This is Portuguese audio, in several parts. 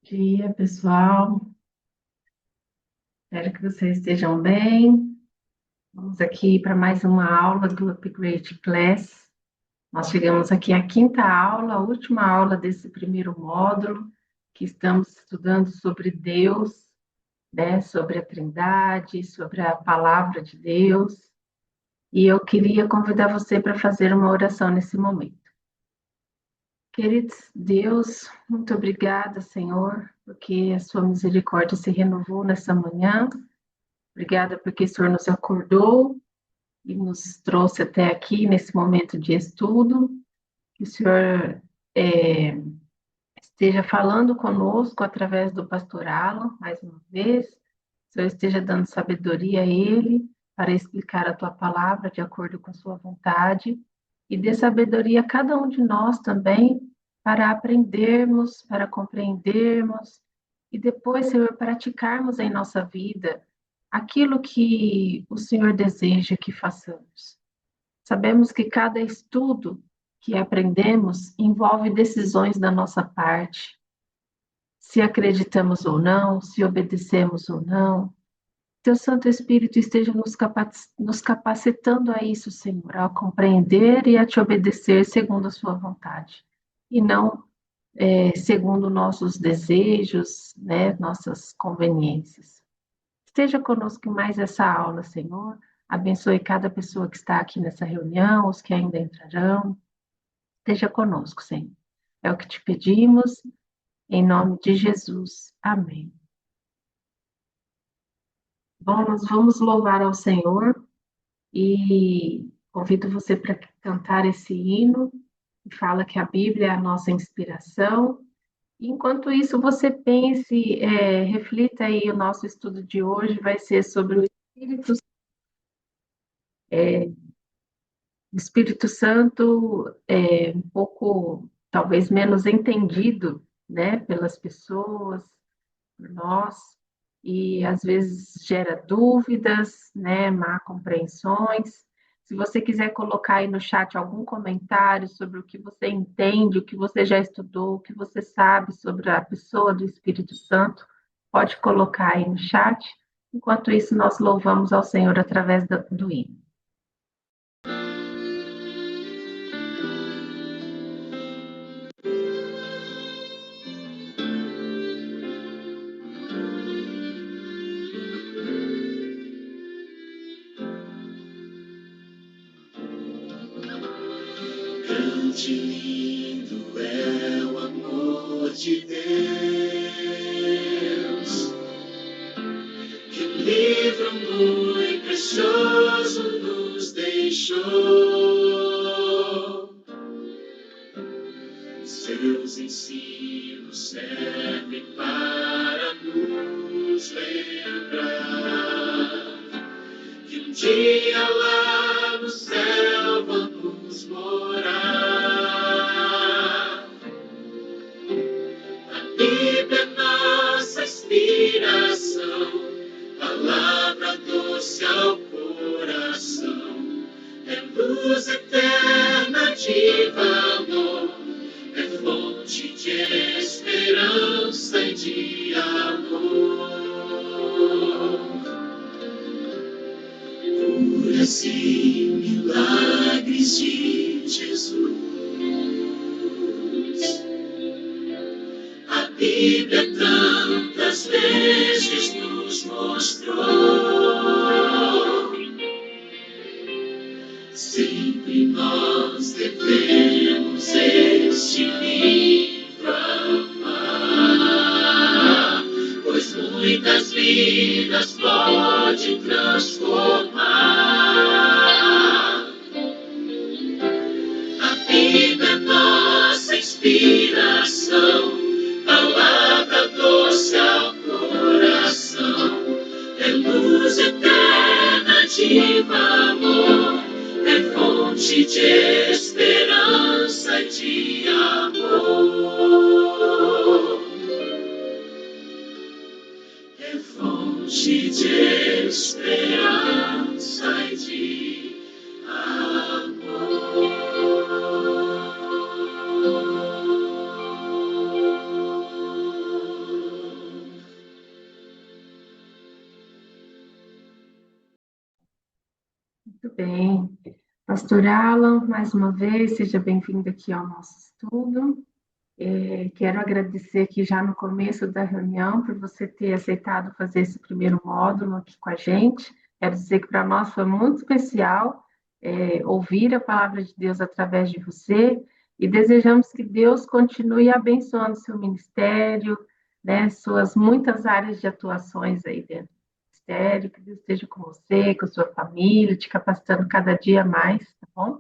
Dia, pessoal. Espero que vocês estejam bem. Vamos aqui para mais uma aula do Upgrade Class. Nós chegamos aqui à quinta aula, a última aula desse primeiro módulo, que estamos estudando sobre Deus, né? Sobre a Trindade, sobre a Palavra de Deus. E eu queria convidar você para fazer uma oração nesse momento. Querido Deus, muito obrigada, Senhor, porque a sua misericórdia se renovou nessa manhã. Obrigada porque o Senhor nos acordou e nos trouxe até aqui nesse momento de estudo. Que o Senhor é, esteja falando conosco através do pastor Alan, mais uma vez. O Senhor esteja dando sabedoria a ele para explicar a tua palavra de acordo com a sua vontade. E dê sabedoria a cada um de nós também para aprendermos, para compreendermos e depois, Senhor, praticarmos em nossa vida aquilo que o Senhor deseja que façamos. Sabemos que cada estudo que aprendemos envolve decisões da nossa parte, se acreditamos ou não, se obedecemos ou não. Teu Santo Espírito esteja nos capacitando a isso, Senhor, a compreender e a te obedecer segundo a sua vontade, e não segundo nossos desejos, né, nossas conveniências. Esteja conosco em mais essa aula, Senhor. Abençoe cada pessoa que está aqui nessa reunião, os que ainda entrarão. Esteja conosco, Senhor. É o que te pedimos, em nome de Jesus. Amém. Bom, nós vamos louvar ao Senhor e convido você para cantar esse hino que fala que a Bíblia é a nossa inspiração. Enquanto isso, você pense, reflita aí, o nosso estudo de hoje vai ser sobre o Espírito Santo, um pouco, talvez menos entendido, né, pelas pessoas, por nós, e às vezes gera dúvidas, né, má compreensões. Se você quiser colocar aí no chat algum comentário sobre o que você entende, o que você já estudou, o que você sabe sobre a pessoa do Espírito Santo, pode colocar aí no chat. Enquanto isso, nós louvamos ao Senhor através do hino. Grande e lindo é o amor de Deus, que um livro muito precioso nos deixou. Seus ensinos servem para nos lembrar que um dia lá no céu vamos morar. A Bíblia é nossa inspiração, palavra doce ao coração, é luz eterna de valor, é fonte de esperança e de amor. Curas e milagres de Jesus. A Bíblia tantas vezes nos mostrou. Sempre nós devemos este livro amar, pois muitas vidas pode transformar. A Bíblia é nossa inspiração, palavra doce ao coração, é luz eterna de valor, é fonte de esperança e de amor. É fonte de esperança e de amor. bem. Pastor Alan, mais uma vez, seja bem-vindo aqui ao nosso estudo. Quero agradecer aqui já no começo da reunião por você ter aceitado fazer esse primeiro módulo aqui com a gente. Quero dizer que para nós foi muito especial ouvir a palavra de Deus através de você e desejamos que Deus continue abençoando seu ministério, né, suas muitas áreas de atuações aí dentro do ministério, que Deus esteja com você, com a sua família, te capacitando cada dia mais, tá bom?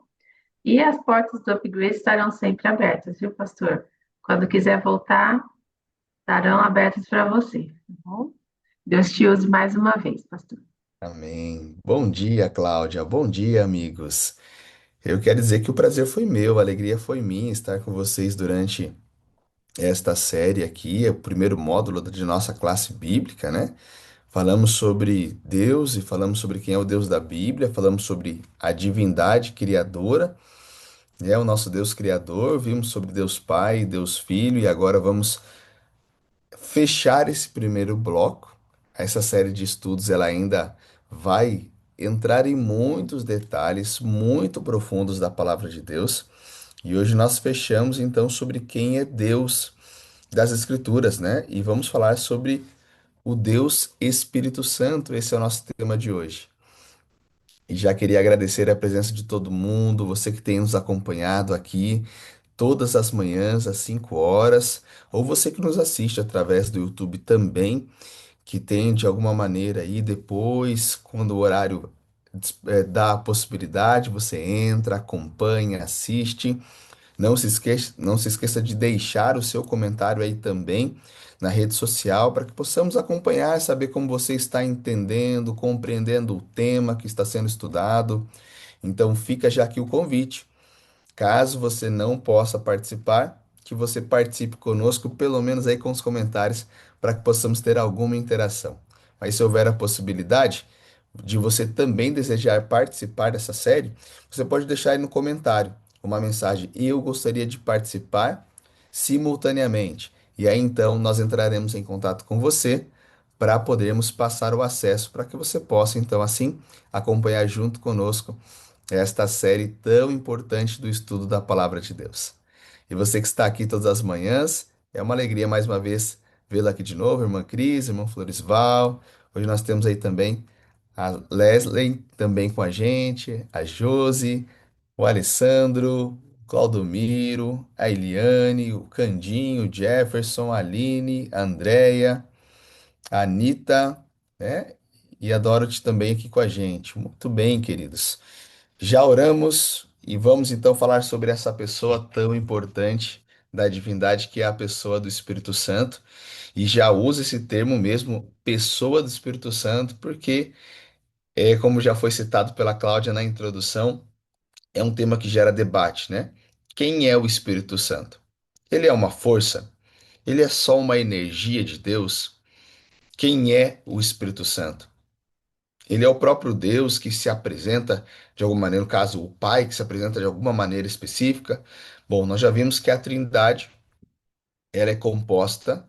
E as portas do Upgrade estarão sempre abertas, viu, pastor? Quando quiser voltar, estarão abertas para você, tá bom? Deus te use mais uma vez, pastor. Amém. Bom dia, Cláudia. Bom dia, amigos. Eu quero dizer que o prazer foi meu, a alegria foi minha estar com vocês durante esta série aqui, é o primeiro módulo de nossa classe bíblica, né? Falamos sobre Deus e falamos sobre quem é o Deus da Bíblia, falamos sobre a divindade criadora, né? O nosso Deus criador, vimos sobre Deus Pai, Deus Filho e agora vamos fechar esse primeiro bloco. Essa série de estudos ela ainda vai entrar em muitos detalhes muito profundos da palavra de Deus. E hoje nós fechamos então sobre quem é Deus das Escrituras, né? E vamos falar sobre o Deus Espírito Santo. Esse é o nosso tema de hoje. E já queria agradecer a presença de todo mundo, você que tem nos acompanhado aqui todas as manhãs às 5 horas, ou você que nos assiste através do YouTube também, que tem de alguma maneira aí depois, quando o horário dá a possibilidade, você entra, acompanha, assiste. Não se esqueça de deixar o seu comentário aí também na rede social para que possamos acompanhar, saber como você está entendendo, compreendendo o tema que está sendo estudado. Então fica já aqui o convite. Caso você não possa participar, que você participe conosco, pelo menos aí com os comentários, para que possamos ter alguma interação. Mas se houver a possibilidade de você também desejar participar dessa série, você pode deixar aí no comentário uma mensagem: Eu gostaria de participar simultaneamente. E aí então nós entraremos em contato com você para podermos passar o acesso para que você possa então assim acompanhar junto conosco esta série tão importante do estudo da Palavra de Deus. E você que está aqui todas as manhãs, é uma alegria mais uma vez vê-la aqui de novo, irmã Cris, irmão Floresval. Hoje nós temos aí também a Leslie também com a gente, a Josi, o Alessandro, o Claudomiro, a Eliane, o Candinho, o Jefferson, a Aline, a Andréia, a Anitta, né? E a Dorothy também aqui com a gente. Muito bem, queridos. Já oramos e vamos então falar sobre essa pessoa tão importante da divindade que é a pessoa do Espírito Santo. E já usa esse termo mesmo, pessoa do Espírito Santo, porque como já foi citado pela Cláudia na introdução, é um tema que gera debate, né? Quem é o Espírito Santo? Ele é uma força? Ele é só uma energia de Deus? Quem é o Espírito Santo? Ele é o próprio Deus que se apresenta de alguma maneira, no caso, o Pai que se apresenta de alguma maneira específica. Bom, nós já vimos que a Trindade, ela é composta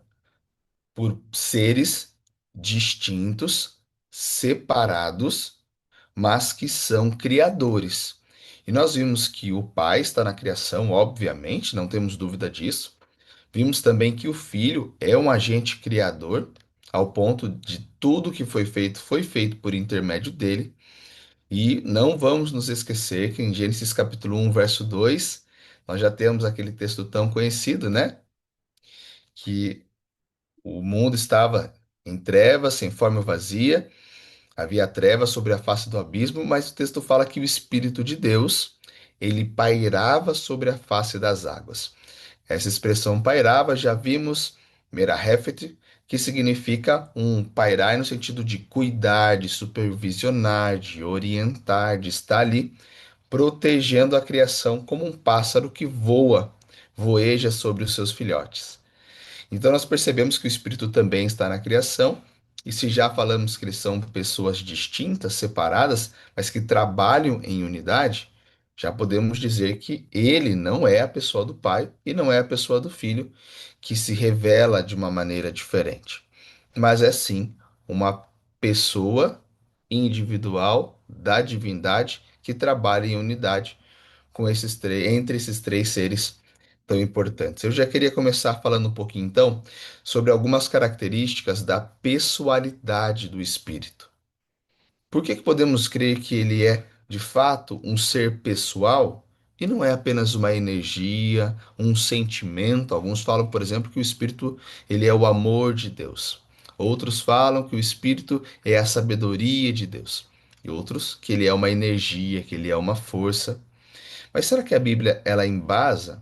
por seres distintos, separados, mas que são criadores. E nós vimos que o Pai está na criação, obviamente, não temos dúvida disso. Vimos também que o Filho é um agente criador, ao ponto de tudo que foi feito por intermédio dele. E não vamos nos esquecer que em Gênesis capítulo 1, verso 2, nós já temos aquele texto tão conhecido, né? Que o mundo estava em trevas, sem forma vazia, havia trevas sobre a face do abismo, mas o texto fala que o Espírito de Deus, ele pairava sobre a face das águas. Essa expressão pairava, já vimos, merahefet, que significa um pairar no sentido de cuidar, de supervisionar, de orientar, de estar ali protegendo a criação como um pássaro que voa, voeja sobre os seus filhotes. Então nós percebemos que o Espírito também está na criação, e se já falamos que eles são pessoas distintas, separadas, mas que trabalham em unidade, já podemos dizer que ele não é a pessoa do Pai e não é a pessoa do Filho, que se revela de uma maneira diferente, mas é sim uma pessoa individual da divindade que trabalha em unidade com entre esses três seres tão importantes. Eu já queria começar falando um pouquinho, então, sobre algumas características da pessoalidade do Espírito. Por que que podemos crer que ele é, de fato, um ser pessoal e não é apenas uma energia, um sentimento? Alguns falam, por exemplo, que o Espírito, ele é o amor de Deus. Outros falam que o Espírito é a sabedoria de Deus. E outros que ele é uma energia, que ele é uma força. Mas será que a Bíblia ela embasa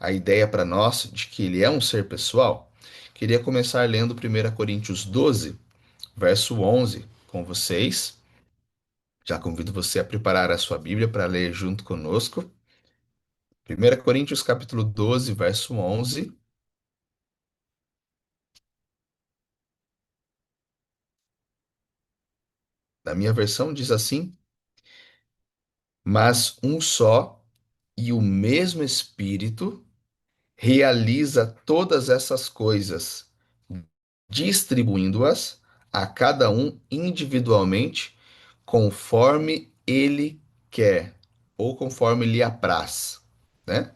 a ideia para nós de que ele é um ser pessoal? Queria começar lendo 1 Coríntios 12, verso 11, com vocês. Já convido você a preparar a sua Bíblia para ler junto conosco. 1 Coríntios capítulo 12, verso 11. Na minha versão diz assim: Mas um só e o mesmo Espírito realiza todas essas coisas, distribuindo-as a cada um individualmente, conforme ele quer, ou conforme lhe apraz, né?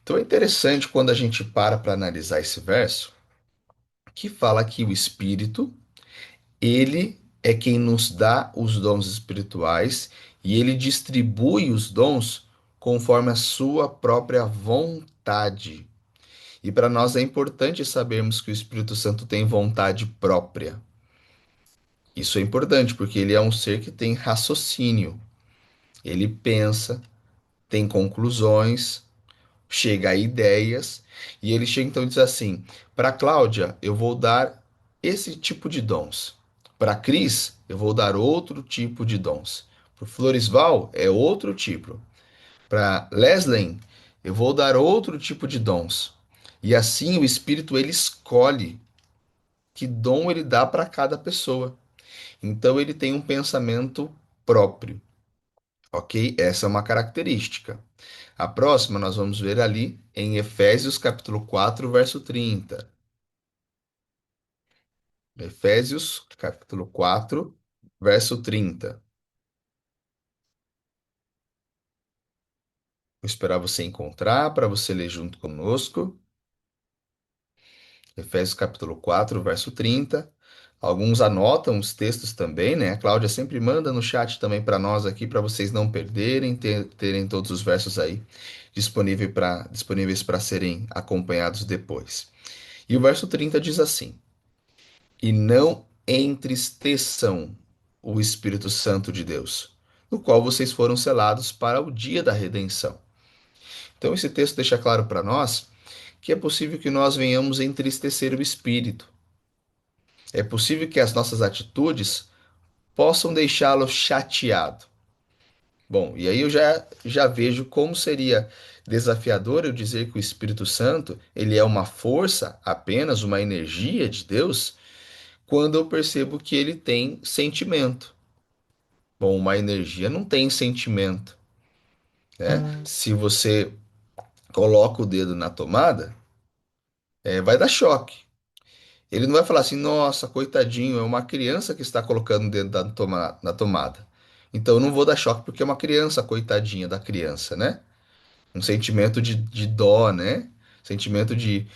Então é interessante quando a gente para analisar esse verso, que fala que o Espírito, ele é quem nos dá os dons espirituais e ele distribui os dons conforme a sua própria vontade. E para nós é importante sabermos que o Espírito Santo tem vontade própria. Isso é importante porque ele é um ser que tem raciocínio. Ele pensa, tem conclusões, chega a ideias, e ele chega então e diz assim: para Cláudia, eu vou dar esse tipo de dons. Para Cris, eu vou dar outro tipo de dons. Para Floresval, é outro tipo. Para Leslie, eu vou dar outro tipo de dons. E assim o Espírito ele escolhe que dom ele dá para cada pessoa. Então ele tem um pensamento próprio, ok? Essa é uma característica. A próxima nós vamos ver ali em Efésios capítulo 4, verso 30. Efésios capítulo 4, verso 30. Vou esperar você encontrar para você ler junto conosco. Efésios capítulo 4, verso 30. Alguns anotam os textos também, né? A Cláudia sempre manda no chat também para nós aqui, para vocês não perderem, terem todos os versos aí disponíveis para serem acompanhados depois. E o verso 30 diz assim: E não entristeçam o Espírito Santo de Deus, no qual vocês foram selados para o dia da redenção. Então, esse texto deixa claro para nós que é possível que nós venhamos a entristecer o Espírito. É possível que as nossas atitudes possam deixá-lo chateado. Bom, e aí eu já vejo como seria desafiador eu dizer que o Espírito Santo, ele é uma força, apenas uma energia de Deus, quando eu percebo que ele tem sentimento. Bom, uma energia não tem sentimento, né? Se você coloca o dedo na tomada, vai dar choque. Ele não vai falar assim, nossa, coitadinho, é uma criança que está colocando o dedo na tomada. Então eu não vou dar choque porque é uma criança, coitadinha da criança, né? Um sentimento de dó, né? Sentimento de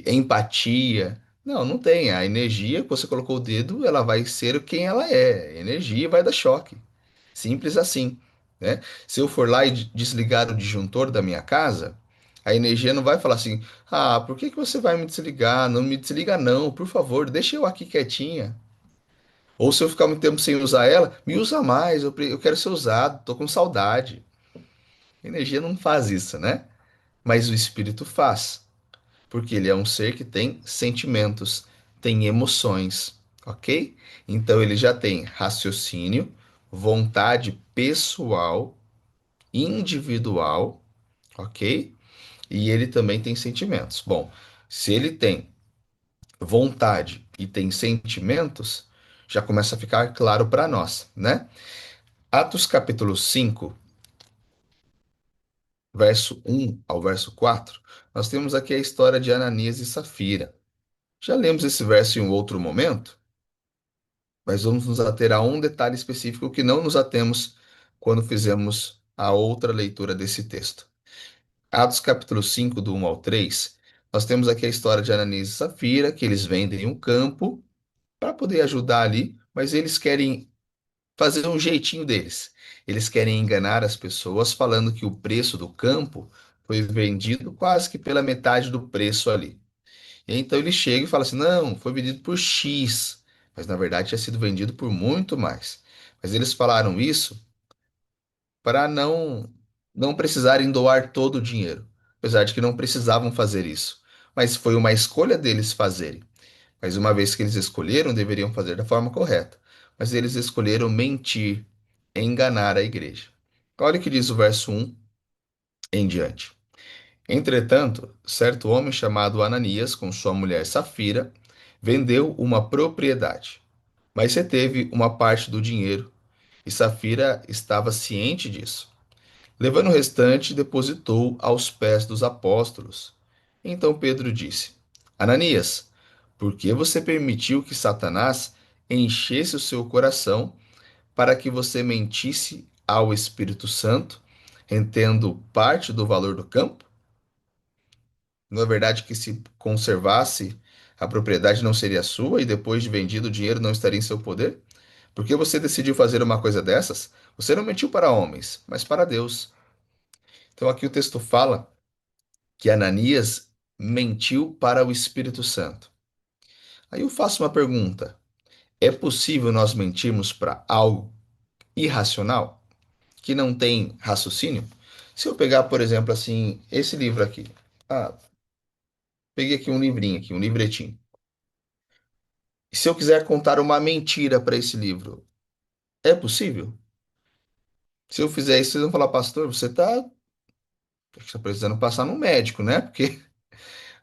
empatia. Não, não tem. A energia que você colocou o dedo, ela vai ser quem ela é. Energia vai dar choque. Simples assim, né? Se eu for lá e desligar o disjuntor da minha casa, a energia não vai falar assim: ah, por que que você vai me desligar? Não me desliga não, por favor, deixa eu aqui quietinha. Ou se eu ficar muito tempo sem usar ela, me usa mais, eu quero ser usado, tô com saudade. A energia não faz isso, né? Mas o espírito faz, porque ele é um ser que tem sentimentos, tem emoções, ok? Então ele já tem raciocínio, vontade pessoal, individual, ok? E ele também tem sentimentos. Bom, se ele tem vontade e tem sentimentos, já começa a ficar claro para nós, né? Atos capítulo 5, verso 1 ao verso 4, nós temos aqui a história de Ananias e Safira. Já lemos esse verso em um outro momento? Mas vamos nos ater a um detalhe específico que não nos atemos quando fizemos a outra leitura desse texto. Atos capítulo 5 do 1 ao 3, nós temos aqui a história de Ananias e Safira, que eles vendem um campo para poder ajudar ali, mas eles querem fazer um jeitinho deles. Eles querem enganar as pessoas falando que o preço do campo foi vendido quase que pela metade do preço ali. E então ele chega e fala assim: não, foi vendido por X, mas na verdade tinha sido vendido por muito mais. Mas eles falaram isso para não precisarem doar todo o dinheiro, apesar de que não precisavam fazer isso. Mas foi uma escolha deles fazerem. Mas uma vez que eles escolheram, deveriam fazer da forma correta. Mas eles escolheram mentir, enganar a igreja. Olha o que diz o verso 1 em diante. Entretanto, certo homem chamado Ananias, com sua mulher Safira, vendeu uma propriedade, mas reteve uma parte do dinheiro, e Safira estava ciente disso. Levando o restante, depositou aos pés dos apóstolos. Então Pedro disse: Ananias, por que você permitiu que Satanás enchesse o seu coração para que você mentisse ao Espírito Santo, retendo parte do valor do campo? Não é verdade que se conservasse, a propriedade não seria sua e depois de vendido o dinheiro não estaria em seu poder? Por que você decidiu fazer uma coisa dessas? Você não mentiu para homens, mas para Deus. Então aqui o texto fala que Ananias mentiu para o Espírito Santo. Aí eu faço uma pergunta: é possível nós mentirmos para algo irracional, que não tem raciocínio? Se eu pegar, por exemplo, assim, esse livro aqui. Ah, peguei aqui um livrinho aqui, um livretinho. E se eu quiser contar uma mentira para esse livro, é possível? Se eu fizer isso, vocês vão falar, pastor, você está precisando passar no médico, né? Porque,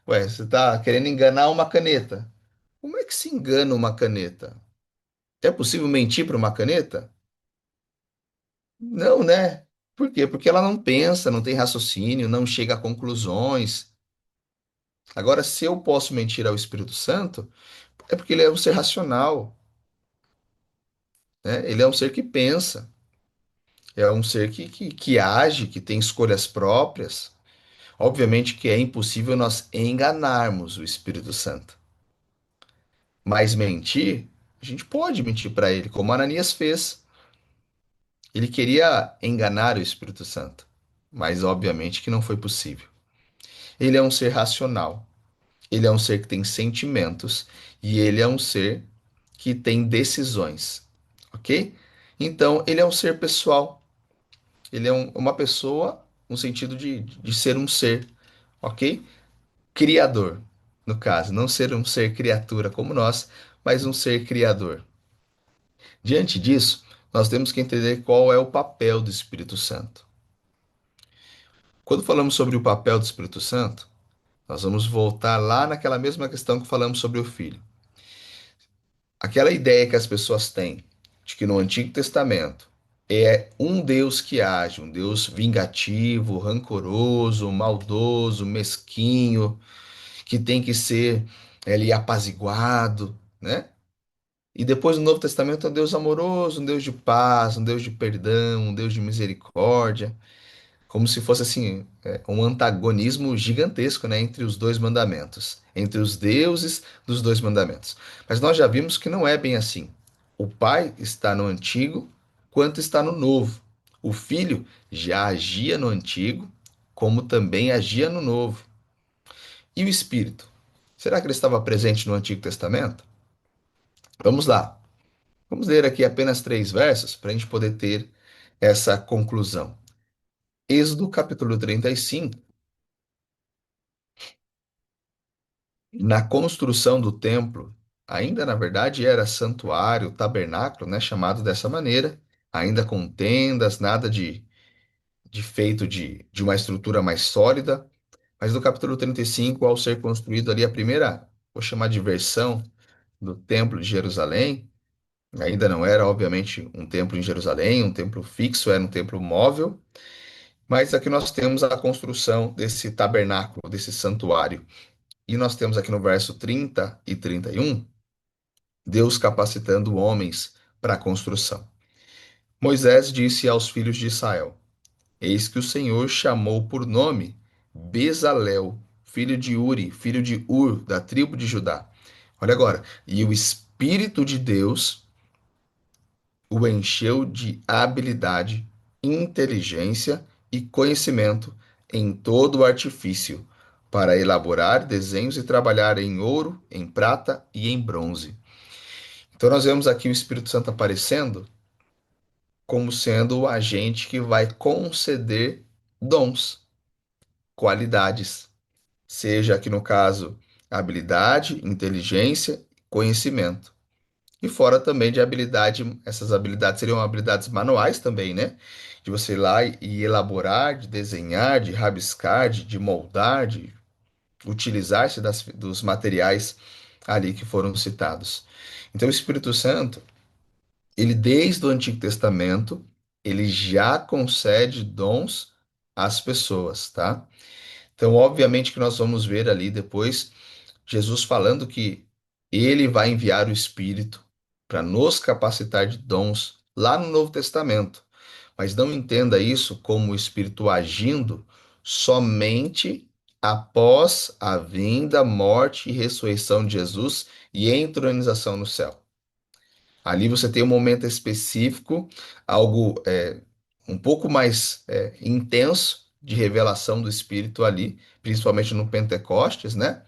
ué, você está querendo enganar uma caneta. Como é que se engana uma caneta? É possível mentir para uma caneta? Não, né? Por quê? Porque ela não pensa, não tem raciocínio, não chega a conclusões. Agora, se eu posso mentir ao Espírito Santo, é porque ele é um ser racional, né? Ele é um ser que pensa, é um ser que age, que tem escolhas próprias. Obviamente que é impossível nós enganarmos o Espírito Santo, mas mentir, a gente pode mentir para ele, como Ananias fez. Ele queria enganar o Espírito Santo, mas obviamente que não foi possível. Ele é um ser racional, ele é um ser que tem sentimentos e ele é um ser que tem decisões, ok? Então, ele é um ser pessoal, ele é uma pessoa no sentido de ser um ser, ok? Criador, no caso, não ser um ser criatura como nós, mas um ser criador. Diante disso, nós temos que entender qual é o papel do Espírito Santo. Quando falamos sobre o papel do Espírito Santo, nós vamos voltar lá naquela mesma questão que falamos sobre o Filho. Aquela ideia que as pessoas têm de que no Antigo Testamento é um Deus que age, um Deus vingativo, rancoroso, maldoso, mesquinho, que tem que ser ali apaziguado, né? E depois no Novo Testamento é um Deus amoroso, um Deus de paz, um Deus de perdão, um Deus de misericórdia. Como se fosse assim, um antagonismo gigantesco, né, entre os dois mandamentos, entre os deuses dos dois mandamentos. Mas nós já vimos que não é bem assim. O Pai está no Antigo, quanto está no Novo. O Filho já agia no Antigo, como também agia no Novo. E o Espírito? Será que ele estava presente no Antigo Testamento? Vamos lá. Vamos ler aqui apenas 3 versos para a gente poder ter essa conclusão. Êxodo capítulo 35. Na construção do templo, ainda na verdade era santuário, tabernáculo, né, chamado dessa maneira, ainda com tendas, nada de feito de uma estrutura mais sólida. Mas no capítulo 35, ao ser construído ali a primeira, vou chamar de versão do templo de Jerusalém, ainda não era, obviamente, um templo em Jerusalém, um templo fixo, era um templo móvel, mas aqui nós temos a construção desse tabernáculo, desse santuário. E nós temos aqui no verso 30 e 31. Deus capacitando homens para a construção. Moisés disse aos filhos de Israel: Eis que o Senhor chamou por nome Bezalel, filho de Uri, filho de Ur, da tribo de Judá. Olha agora, e o Espírito de Deus o encheu de habilidade, inteligência e conhecimento em todo o artifício, para elaborar desenhos e trabalhar em ouro, em prata e em bronze. Então nós vemos aqui o Espírito Santo aparecendo como sendo o agente que vai conceder dons, qualidades, seja aqui no caso habilidade, inteligência, conhecimento. E fora também de habilidade, essas habilidades seriam habilidades manuais também, né? De você ir lá e elaborar, de desenhar, de rabiscar, de moldar, de utilizar-se dos materiais ali que foram citados. Então, o Espírito Santo, ele desde o Antigo Testamento, ele já concede dons às pessoas, tá? Então, obviamente que nós vamos ver ali depois Jesus falando que ele vai enviar o Espírito para nos capacitar de dons lá no Novo Testamento. Mas não entenda isso como o Espírito agindo somente após a vinda, morte e ressurreição de Jesus e entronização no céu. Ali você tem um momento específico, algo um pouco mais intenso de revelação do Espírito ali, principalmente no Pentecostes, né?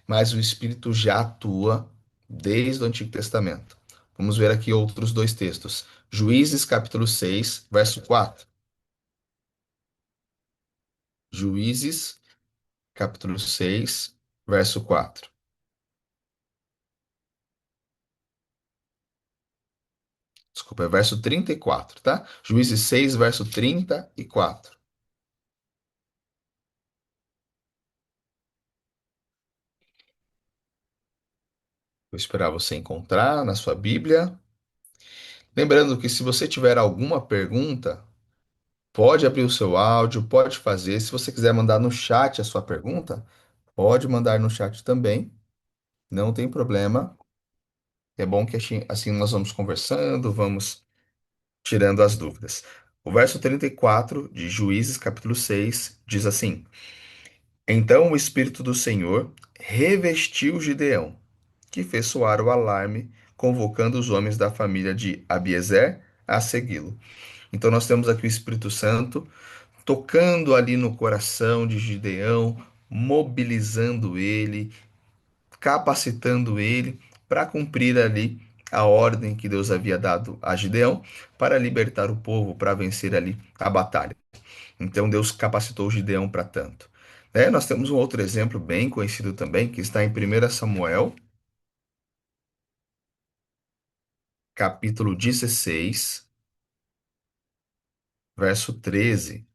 Mas o Espírito já atua desde o Antigo Testamento. Vamos ver aqui outros dois textos. Juízes, capítulo 6, verso 4. Juízes, capítulo 6, verso 4. Desculpa, é verso 34, tá? Juízes 6, verso 34. Vou esperar você encontrar na sua Bíblia. Lembrando que se você tiver alguma pergunta, pode abrir o seu áudio, pode fazer. Se você quiser mandar no chat a sua pergunta, pode mandar no chat também. Não tem problema. É bom que assim nós vamos conversando, vamos tirando as dúvidas. O verso 34 de Juízes, capítulo 6, diz assim: Então o Espírito do Senhor revestiu Gideão, que fez soar o alarme, convocando os homens da família de Abiezer a segui-lo. Então nós temos aqui o Espírito Santo tocando ali no coração de Gideão, mobilizando ele, capacitando ele para cumprir ali a ordem que Deus havia dado a Gideão para libertar o povo, para vencer ali a batalha. Então Deus capacitou Gideão para tanto. Nós temos um outro exemplo bem conhecido também, que está em 1 Samuel, capítulo 16, verso 13.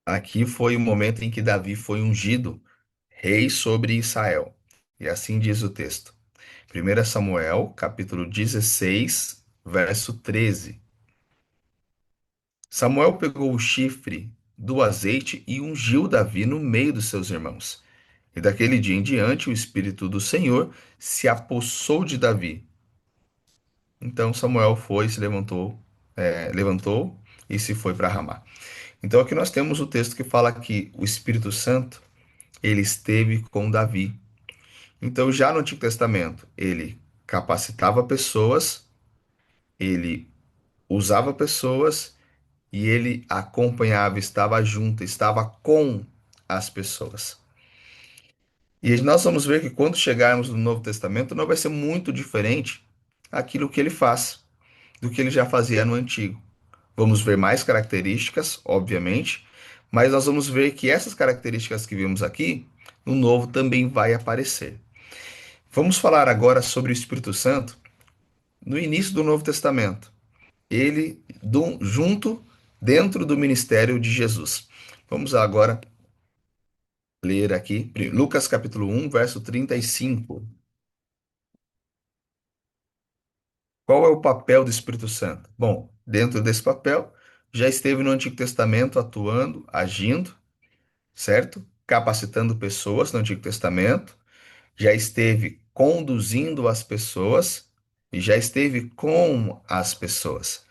Aqui foi o momento em que Davi foi ungido rei sobre Israel. E assim diz o texto. 1 Samuel, capítulo 16, verso 13. Samuel pegou o chifre do azeite e ungiu Davi no meio dos seus irmãos. E daquele dia em diante, o Espírito do Senhor se apossou de Davi. Então Samuel foi, se levantou, levantou e se foi para Ramá. Então aqui nós temos o texto que fala que o Espírito Santo, ele esteve com Davi. Então já no Antigo Testamento, ele capacitava pessoas, ele usava pessoas e ele acompanhava, estava junto, estava com as pessoas. E nós vamos ver que quando chegarmos no Novo Testamento, não vai ser muito diferente aquilo que ele faz do que ele já fazia no Antigo. Vamos ver mais características, obviamente, mas nós vamos ver que essas características que vimos aqui, no Novo também vai aparecer. Vamos falar agora sobre o Espírito Santo no início do Novo Testamento. Ele junto dentro do ministério de Jesus. Vamos agora ler aqui Lucas capítulo 1, verso 35. Qual é o papel do Espírito Santo? Bom, dentro desse papel, já esteve no Antigo Testamento atuando, agindo, certo? capacitando pessoas no Antigo Testamento, já esteve conduzindo as pessoas e já esteve com as pessoas.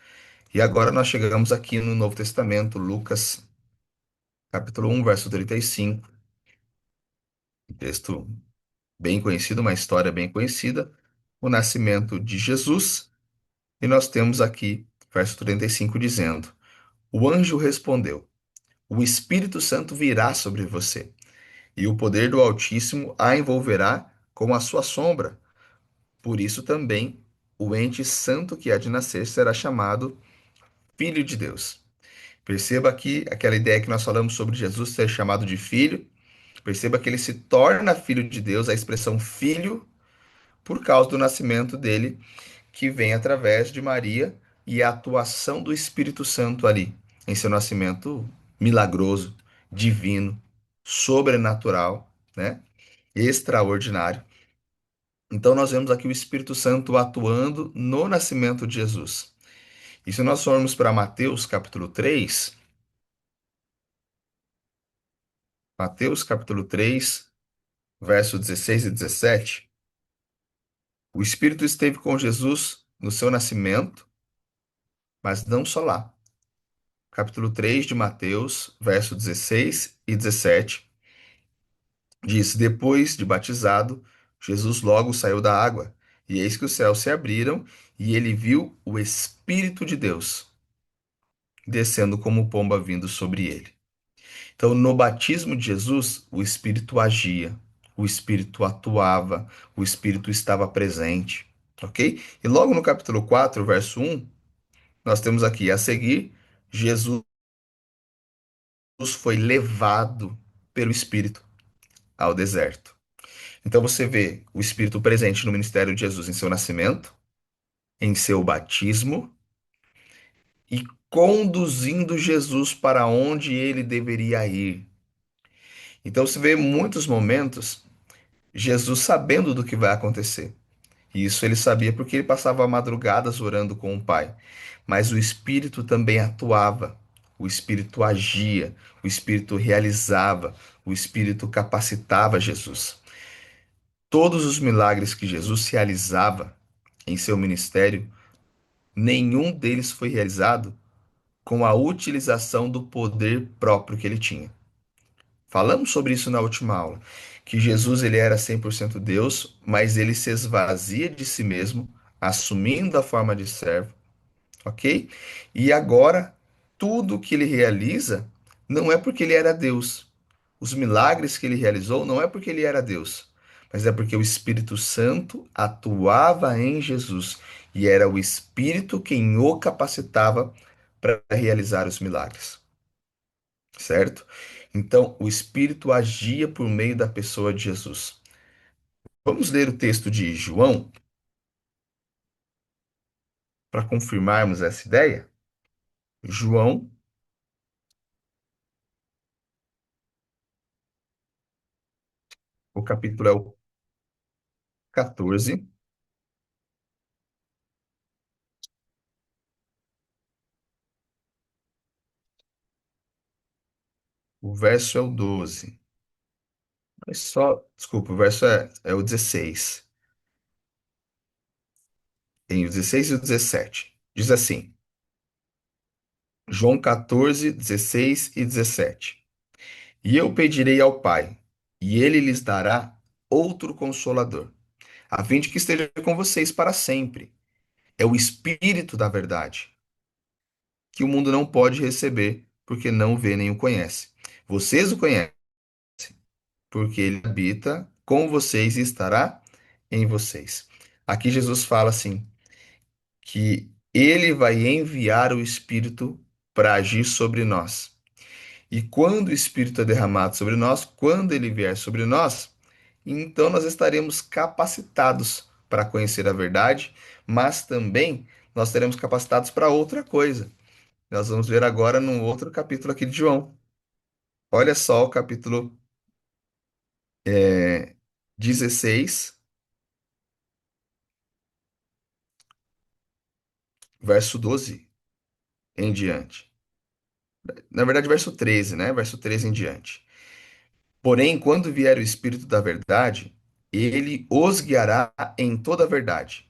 E agora nós chegamos aqui no Novo Testamento, Lucas, capítulo 1, verso 35, um texto bem conhecido, uma história bem conhecida, o nascimento de Jesus. E nós temos aqui, verso 35, dizendo: O anjo respondeu: O Espírito Santo virá sobre você, e o poder do Altíssimo a envolverá com a sua sombra. Por isso também o ente santo que há de nascer será chamado Filho de Deus. Perceba aqui aquela ideia que nós falamos sobre Jesus ser chamado de filho. Perceba que ele se torna filho de Deus, a expressão filho, por causa do nascimento dele, que vem através de Maria e a atuação do Espírito Santo ali, em seu nascimento milagroso, divino, sobrenatural, né? Extraordinário. Então nós vemos aqui o Espírito Santo atuando no nascimento de Jesus. E se nós formos para Mateus capítulo 3, Mateus capítulo 3, verso 16 e 17, o Espírito esteve com Jesus no seu nascimento, mas não só lá. Capítulo 3 de Mateus, verso 16 e 17, diz: Depois de batizado, Jesus logo saiu da água, e eis que os céus se abriram, e ele viu o Espírito de Deus descendo como pomba vindo sobre ele. Então, no batismo de Jesus, o Espírito agia, o Espírito atuava, o Espírito estava presente, ok? E logo no capítulo 4, verso 1, nós temos aqui a seguir: Jesus foi levado pelo Espírito ao deserto. Então você vê o Espírito presente no ministério de Jesus em seu nascimento, em seu batismo e conduzindo Jesus para onde ele deveria ir. Então você vê muitos momentos Jesus sabendo do que vai acontecer. E isso ele sabia porque ele passava madrugadas orando com o Pai. Mas o Espírito também atuava, o Espírito agia, o Espírito realizava, o Espírito capacitava Jesus. Todos os milagres que Jesus realizava em seu ministério, nenhum deles foi realizado com a utilização do poder próprio que ele tinha. Falamos sobre isso na última aula, que Jesus ele era 100% Deus, mas ele se esvazia de si mesmo, assumindo a forma de servo, ok? E agora, tudo que ele realiza não é porque ele era Deus. Os milagres que ele realizou não é porque ele era Deus, mas é porque o Espírito Santo atuava em Jesus e era o Espírito quem o capacitava para realizar os milagres, certo? Então, o Espírito agia por meio da pessoa de Jesus. Vamos ler o texto de João para confirmarmos essa ideia? João, o capítulo é o 14, o verso é o 12. É só, desculpa, o verso é o 16. Tem o 16 e o 17. Diz assim, João 14, 16 e 17. E eu pedirei ao Pai, e ele lhes dará outro consolador, a fim de que esteja com vocês para sempre. É o Espírito da verdade, que o mundo não pode receber, porque não vê nem o conhece. Vocês o conhecem, porque ele habita com vocês e estará em vocês. Aqui Jesus fala assim, que ele vai enviar o Espírito para agir sobre nós. E quando o Espírito é derramado sobre nós, quando ele vier sobre nós, então nós estaremos capacitados para conhecer a verdade, mas também nós seremos capacitados para outra coisa. Nós vamos ver agora num outro capítulo aqui de João. Olha só o capítulo 16, verso 12 em diante. Na verdade, verso 13, né? Verso 13 em diante. Porém, quando vier o Espírito da verdade, ele os guiará em toda a verdade.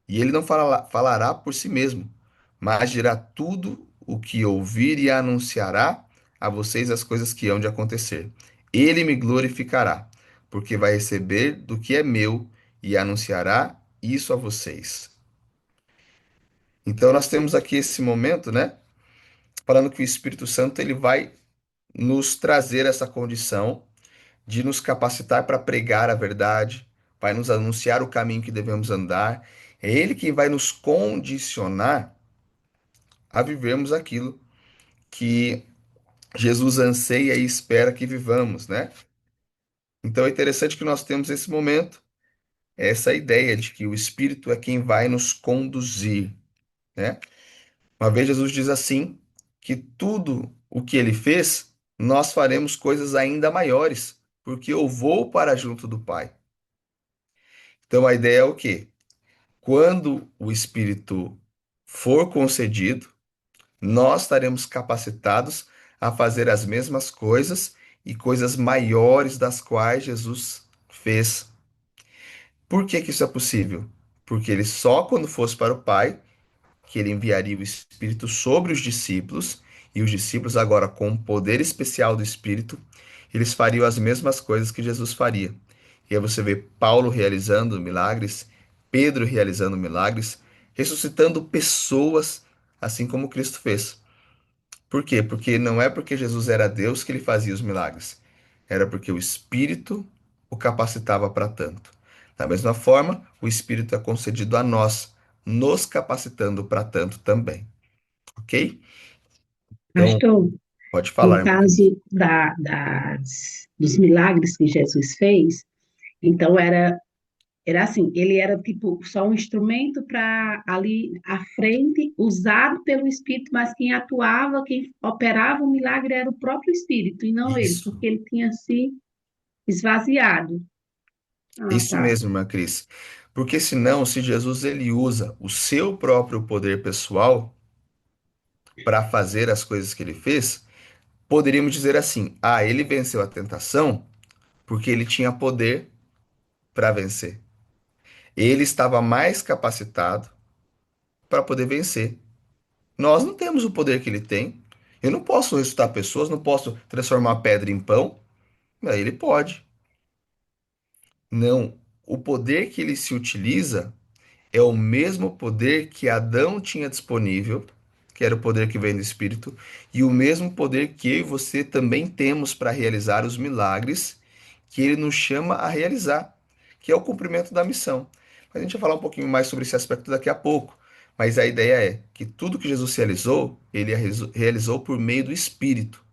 E ele não falará por si mesmo, mas dirá tudo o que ouvir e anunciará a vocês as coisas que hão de acontecer. Ele me glorificará, porque vai receber do que é meu e anunciará isso a vocês. Então nós temos aqui esse momento, né, falando que o Espírito Santo ele vai nos trazer essa condição de nos capacitar para pregar a verdade, vai nos anunciar o caminho que devemos andar. É ele que vai nos condicionar a vivermos aquilo que Jesus anseia e espera que vivamos, né? Então é interessante que nós temos esse momento, essa ideia de que o Espírito é quem vai nos conduzir, né? Uma vez Jesus diz assim, que tudo o que ele fez, nós faremos coisas ainda maiores, porque eu vou para junto do Pai. Então a ideia é o quê? Quando o Espírito for concedido, nós estaremos capacitados a fazer as mesmas coisas e coisas maiores das quais Jesus fez. Por que que isso é possível? Porque ele só quando fosse para o Pai, que ele enviaria o Espírito sobre os discípulos, e os discípulos agora com o poder especial do Espírito, eles fariam as mesmas coisas que Jesus faria. E aí você vê Paulo realizando milagres, Pedro realizando milagres, ressuscitando pessoas, assim como Cristo fez. Por quê? Porque não é porque Jesus era Deus que ele fazia os milagres. Era porque o Espírito o capacitava para tanto. Da mesma forma, o Espírito é concedido a nós, nos capacitando para tanto também. Ok? Então, Pastor, pode no falar, irmã Cris. caso dos milagres que Jesus fez, então era assim, ele era tipo só um instrumento para ali à frente, usado pelo Espírito, mas quem atuava, quem operava o milagre era o próprio Espírito, e não ele, Isso. porque ele tinha se esvaziado. Ah, Isso tá. mesmo, irmã Cris. Porque senão, se Jesus ele usa o seu próprio poder pessoal para fazer as coisas que ele fez, poderíamos dizer assim: ah, ele venceu a tentação porque ele tinha poder para vencer. Ele estava mais capacitado para poder vencer. Nós não temos o poder que ele tem. Eu não posso ressuscitar pessoas, não posso transformar pedra em pão. Mas ele pode. Não. O poder que ele se utiliza é o mesmo poder que Adão tinha disponível, que era o poder que vem do Espírito, e o mesmo poder que eu e você também temos para realizar os milagres que ele nos chama a realizar, que é o cumprimento da missão. Mas a gente vai falar um pouquinho mais sobre esse aspecto daqui a pouco. Mas a ideia é que tudo que Jesus realizou, ele realizou por meio do Espírito.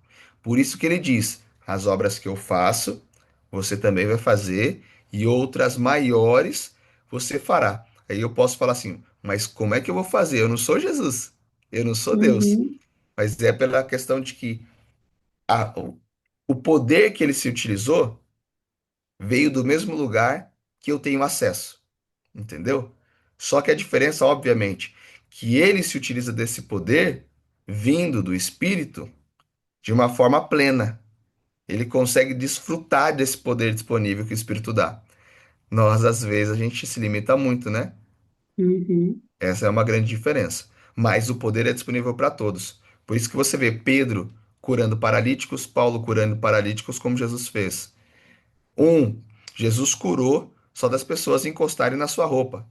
Por isso que ele diz: as obras que eu faço, você também vai fazer, e outras maiores você fará. Aí eu posso falar assim, mas como é que eu vou fazer? Eu não sou Jesus, eu não sou Deus. Uhum, Mas é pela questão de que o poder que ele se utilizou veio do mesmo lugar que eu tenho acesso, entendeu? Só que a diferença, obviamente, que ele se utiliza desse poder vindo do Espírito de uma forma plena. Ele consegue desfrutar desse poder disponível que o Espírito dá. Nós, às vezes, a gente se limita muito, né? uhum. Essa é uma grande diferença. Mas o poder é disponível para todos. Por isso que você vê Pedro curando paralíticos, Paulo curando paralíticos, como Jesus fez. Jesus curou só das pessoas encostarem na sua roupa.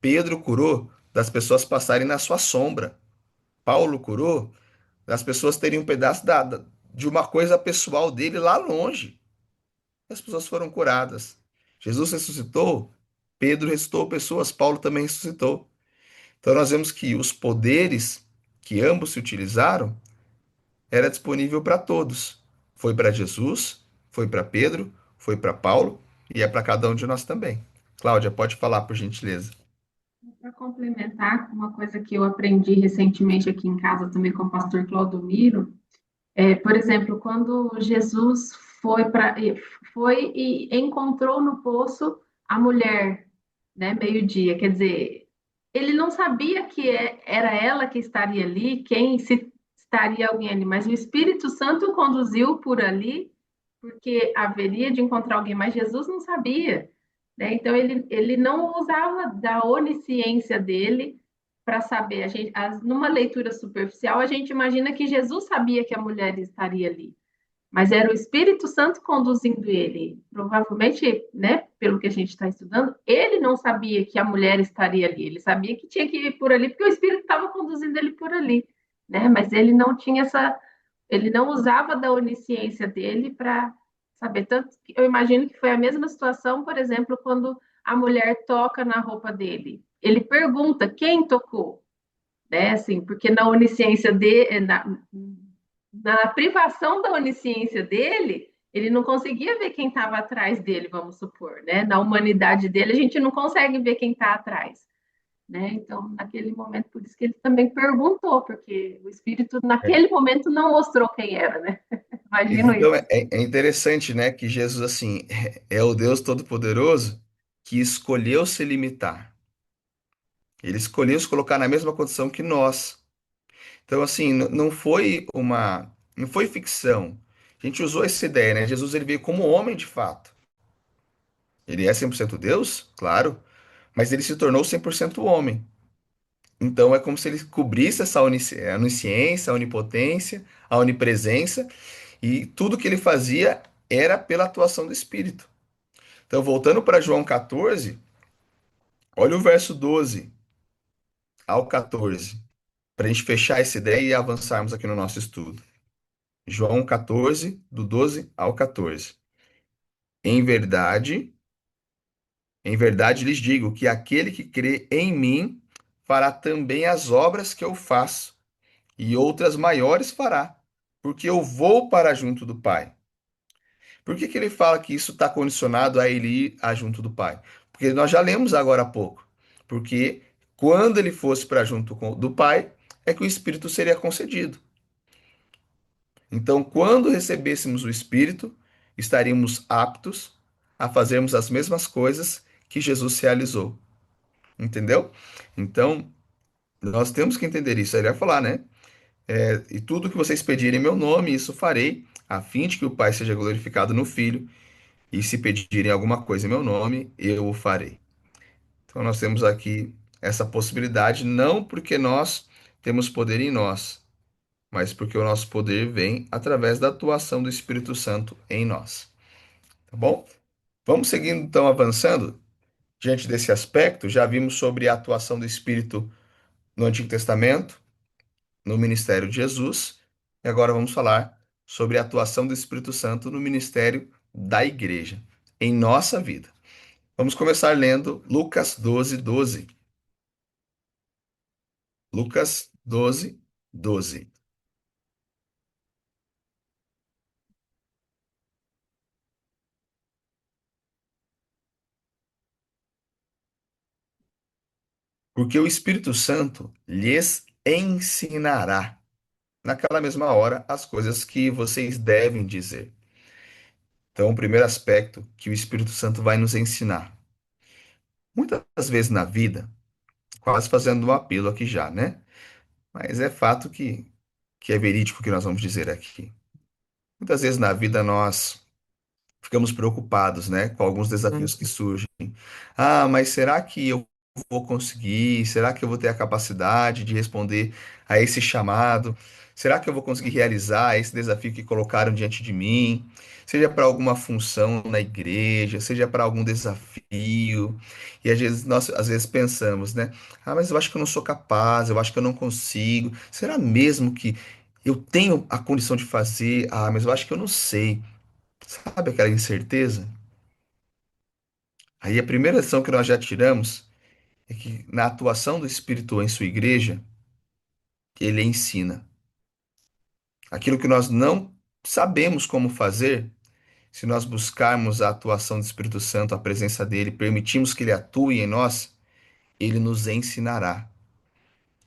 Pedro curou das pessoas passarem na sua sombra. Paulo curou das pessoas terem um pedaço de uma coisa pessoal dele lá longe. As pessoas foram curadas. Jesus ressuscitou, Pedro ressuscitou pessoas, Paulo também ressuscitou. Então nós vemos que os poderes que ambos se utilizaram era disponível para todos. Foi para Jesus, foi para Pedro, foi para Paulo e é para cada um de nós também. Cláudia, pode falar, por gentileza. Para complementar, uma coisa que eu aprendi recentemente aqui em casa também com o pastor Claudomiro, por exemplo, quando Jesus foi e encontrou no poço a mulher, né, meio-dia, quer dizer, ele não sabia que era ela que estaria ali, quem se estaria alguém ali, mas o Espírito Santo o conduziu por ali, porque haveria de encontrar alguém, mas Jesus não sabia, né? Então ele não usava da onisciência dele para saber. Numa leitura superficial, a gente imagina que Jesus sabia que a mulher estaria ali, mas era o Espírito Santo conduzindo ele. Provavelmente, né, pelo que a gente está estudando, ele não sabia que a mulher estaria ali, ele sabia que tinha que ir por ali, porque o Espírito estava conduzindo ele por ali, né? Mas ele não tinha ele não usava da onisciência dele para saber. Tanto que eu imagino que foi a mesma situação, por exemplo, quando a mulher toca na roupa dele. Ele pergunta quem tocou, né? Assim, porque na onisciência dele, na privação da onisciência dele, ele não conseguia ver quem estava atrás dele, vamos supor, né? Na humanidade dele, a gente não consegue ver quem está atrás, né? Então, naquele momento, por isso que ele também perguntou, porque o Espírito, É. naquele momento, não mostrou quem era, né? Imagino Então isso. é interessante, né, que Jesus, assim, é o Deus Todo-Poderoso que escolheu se limitar. Ele escolheu se colocar na mesma condição que nós. Então, assim, não foi ficção. A gente usou essa ideia, né? Jesus ele veio como homem de fato. Ele é 100% Deus, claro, mas ele se tornou 100% homem. Então é como se ele cobrisse essa a onisciência, a onipotência, a onipresença, e tudo que ele fazia era pela atuação do Espírito. Então, voltando para João 14, olha o verso 12 ao 14, para a gente fechar essa ideia e avançarmos aqui no nosso estudo. João 14, do 12 ao 14. Em verdade, em verdade lhes digo que aquele que crê em mim fará também as obras que eu faço, e outras maiores fará, porque eu vou para junto do Pai. Por que que ele fala que isso está condicionado a ele ir a junto do Pai? Porque nós já lemos agora há pouco. Porque quando ele fosse para do Pai, é que o Espírito seria concedido. Então, quando recebêssemos o Espírito, estaríamos aptos a fazermos as mesmas coisas que Jesus realizou. Entendeu? Então, nós temos que entender isso. Aí ele vai falar, né? E tudo que vocês pedirem em meu nome, isso farei, a fim de que o Pai seja glorificado no Filho. E se pedirem alguma coisa em meu nome, eu o farei. Então, nós temos aqui essa possibilidade, não porque nós temos poder em nós, mas porque o nosso poder vem através da atuação do Espírito Santo em nós. Tá bom? Vamos seguindo então avançando. Diante desse aspecto, já vimos sobre a atuação do Espírito no Antigo Testamento, no ministério de Jesus, e agora vamos falar sobre a atuação do Espírito Santo no ministério da igreja, em nossa vida. Vamos começar lendo Lucas 12, 12. Lucas 12, 12. Porque o Espírito Santo lhes ensinará, naquela mesma hora, as coisas que vocês devem dizer. Então, o primeiro aspecto que o Espírito Santo vai nos ensinar. Muitas vezes na vida, quase fazendo um apelo aqui já, né? Mas é fato que é verídico o que nós vamos dizer aqui. Muitas vezes na vida nós ficamos preocupados, né, com alguns desafios que surgem. Ah, mas será que eu vou conseguir? Será que eu vou ter a capacidade de responder a esse chamado? Será que eu vou conseguir realizar esse desafio que colocaram diante de mim? Seja para alguma função na igreja, seja para algum desafio. E às vezes nós às vezes pensamos, né? Ah, mas eu acho que eu não sou capaz, eu acho que eu não consigo. Será mesmo que eu tenho a condição de fazer? Ah, mas eu acho que eu não sei. Sabe aquela incerteza? Aí a primeira lição que nós já tiramos é que na atuação do Espírito em sua igreja, ele ensina. Aquilo que nós não sabemos como fazer, se nós buscarmos a atuação do Espírito Santo, a presença dele, permitirmos que ele atue em nós, ele nos ensinará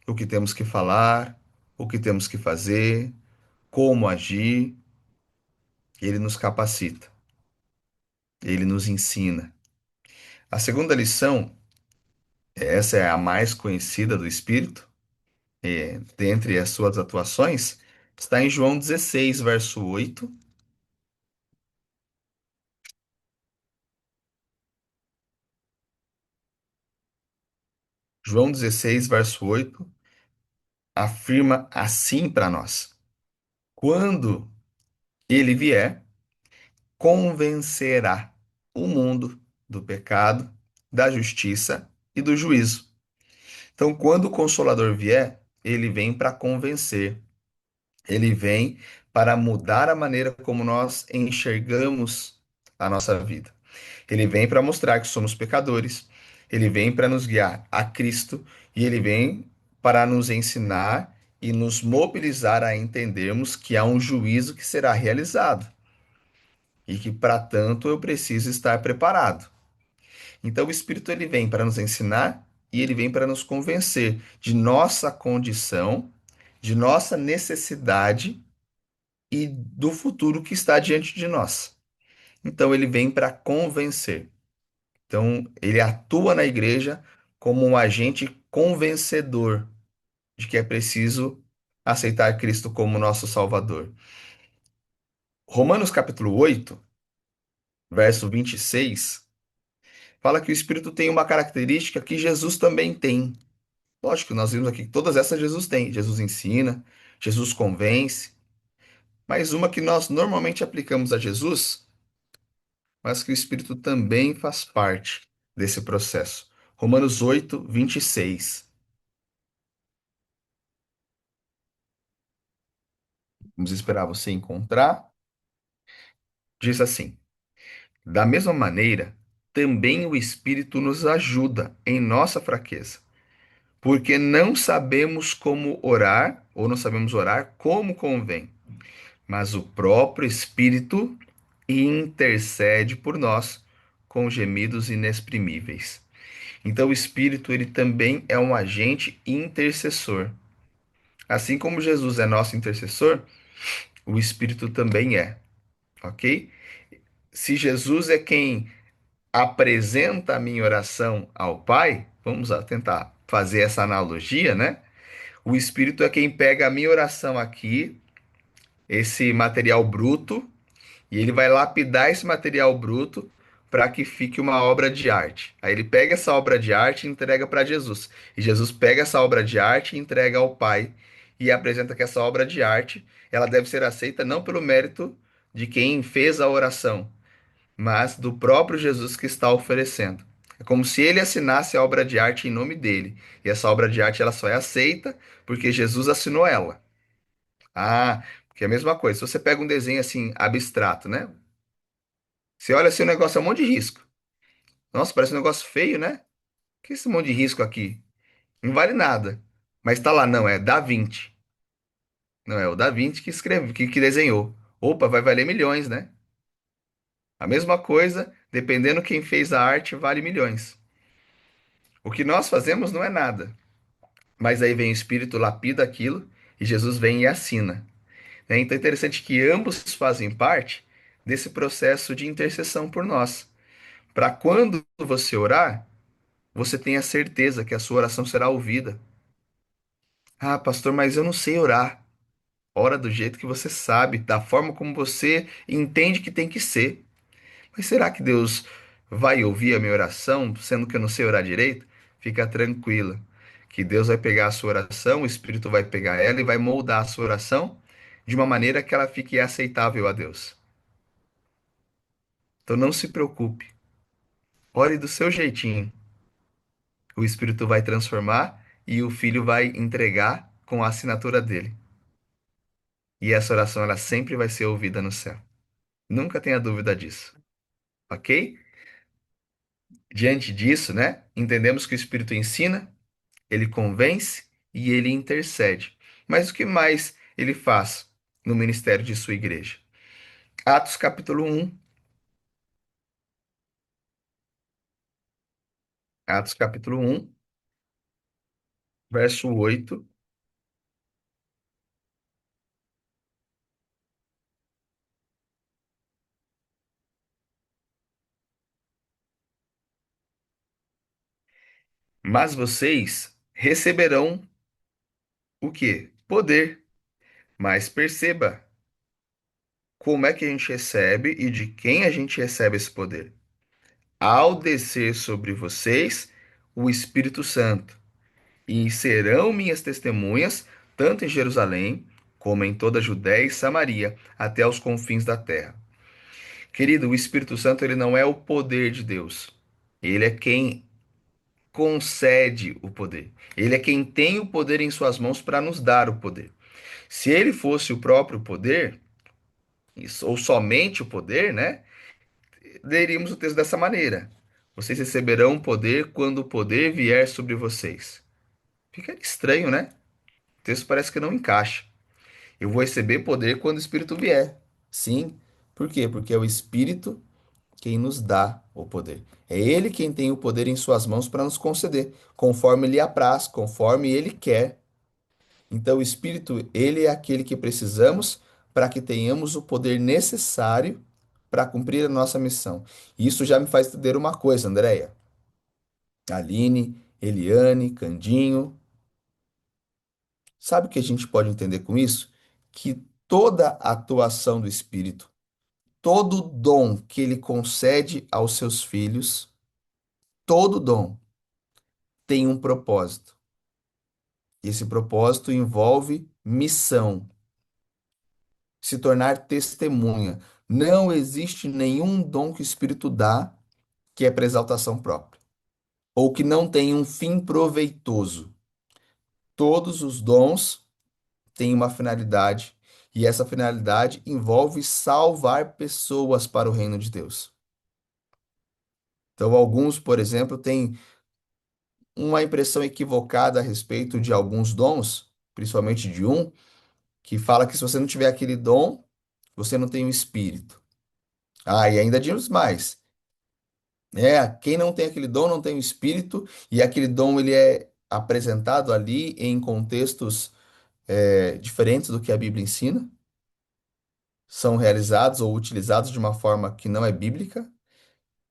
o que temos que falar, o que temos que fazer, como agir, ele nos capacita, ele nos ensina. A segunda lição, essa é a mais conhecida do Espírito, dentre as suas atuações, está em João 16, verso 8, João 16, verso 8, afirma assim para nós: quando ele vier, convencerá o mundo do pecado, da justiça e do juízo. Então, quando o Consolador vier, ele vem para convencer, ele vem para mudar a maneira como nós enxergamos a nossa vida. Ele vem para mostrar que somos pecadores, ele vem para nos guiar a Cristo e ele vem para nos ensinar e nos mobilizar a entendermos que há um juízo que será realizado e que, para tanto, eu preciso estar preparado. Então, o Espírito ele vem para nos ensinar e ele vem para nos convencer de nossa condição, de nossa necessidade e do futuro que está diante de nós. Então, ele vem para convencer. Então, ele atua na igreja como um agente convencedor de que é preciso aceitar Cristo como nosso Salvador. Romanos capítulo 8, verso 26, fala que o Espírito tem uma característica que Jesus também tem. Lógico, nós vimos aqui que todas essas Jesus tem. Jesus ensina, Jesus convence, mas uma que nós normalmente aplicamos a Jesus, mas que o Espírito também faz parte desse processo. Romanos 8, 26. Vamos esperar você encontrar. Diz assim: da mesma maneira, também o Espírito nos ajuda em nossa fraqueza, porque não sabemos como orar, ou não sabemos orar como convém, mas o próprio Espírito intercede por nós com gemidos inexprimíveis. Então, o Espírito ele também é um agente intercessor. Assim como Jesus é nosso intercessor, o Espírito também é, ok? Se Jesus é quem apresenta a minha oração ao Pai, vamos tentar fazer essa analogia, né? O Espírito é quem pega a minha oração aqui, esse material bruto, e ele vai lapidar esse material bruto para que fique uma obra de arte. Aí ele pega essa obra de arte e entrega para Jesus. E Jesus pega essa obra de arte e entrega ao Pai e apresenta que essa obra de arte, ela deve ser aceita não pelo mérito de quem fez a oração, mas do próprio Jesus que está oferecendo. É como se ele assinasse a obra de arte em nome dele. E essa obra de arte ela só é aceita porque Jesus assinou ela. Ah, porque é a mesma coisa. Se você pega um desenho assim abstrato, né? Você olha assim, o negócio é um monte de risco. Nossa, parece um negócio feio, né? Que esse monte de risco aqui? Não vale nada. Mas tá lá, não, é Da Vinci. Não, é o Da Vinci que escreveu, que desenhou. Opa, vai valer milhões, né? A mesma coisa, dependendo quem fez a arte, vale milhões. O que nós fazemos não é nada. Mas aí vem o Espírito, lapida aquilo, e Jesus vem e assina. Né? Então é interessante que ambos fazem parte desse processo de intercessão por nós. Para quando você orar, você tenha certeza que a sua oração será ouvida. Ah, pastor, mas eu não sei orar. Ora do jeito que você sabe, da forma como você entende que tem que ser. Mas será que Deus vai ouvir a minha oração, sendo que eu não sei orar direito? Fica tranquila, que Deus vai pegar a sua oração, o Espírito vai pegar ela e vai moldar a sua oração de uma maneira que ela fique aceitável a Deus. Então não se preocupe. Ore do seu jeitinho. O Espírito vai transformar e o Filho vai entregar com a assinatura dele. E essa oração ela sempre vai ser ouvida no céu. Nunca tenha dúvida disso, ok? Diante disso, né, entendemos que o Espírito ensina, ele convence e ele intercede. Mas o que mais ele faz no ministério de sua igreja? Atos capítulo 1, Atos capítulo 1, verso 8. Mas vocês receberão o quê? Poder. Mas perceba como é que a gente recebe e de quem a gente recebe esse poder. Ao descer sobre vocês o Espírito Santo. e serão minhas testemunhas, tanto em Jerusalém, como em toda a Judéia e Samaria, até os confins da terra. Querido, o Espírito Santo ele não é o poder de Deus. Ele é quem concede o poder. Ele é quem tem o poder em suas mãos para nos dar o poder. Se ele fosse o próprio poder, ou somente o poder, né? Leríamos o texto dessa maneira: vocês receberão poder quando o poder vier sobre vocês. Fica estranho, né? O texto parece que não encaixa. Eu vou receber poder quando o Espírito vier. Sim. Por quê? Porque é o Espírito quem nos dá o poder. É Ele quem tem o poder em suas mãos para nos conceder, conforme lhe apraz, conforme Ele quer. Então, o Espírito, ele é aquele que precisamos para que tenhamos o poder necessário para cumprir a nossa missão. E isso já me faz entender uma coisa, Andréia, Aline, Eliane, Candinho. Sabe o que a gente pode entender com isso? Que toda a atuação do Espírito, todo dom que ele concede aos seus filhos, todo dom tem um propósito. E esse propósito envolve missão, se tornar testemunha. Não existe nenhum dom que o Espírito dá que é para exaltação própria, ou que não tem um fim proveitoso. Todos os dons têm uma finalidade, e essa finalidade envolve salvar pessoas para o reino de Deus. Então, alguns, por exemplo, têm uma impressão equivocada a respeito de alguns dons, principalmente de um, que fala que se você não tiver aquele dom, você não tem o Espírito. Ah, e ainda diz mais. Quem não tem aquele dom não tem o Espírito, e aquele dom ele é apresentado ali em contextos diferentes do que a Bíblia ensina, são realizados ou utilizados de uma forma que não é bíblica,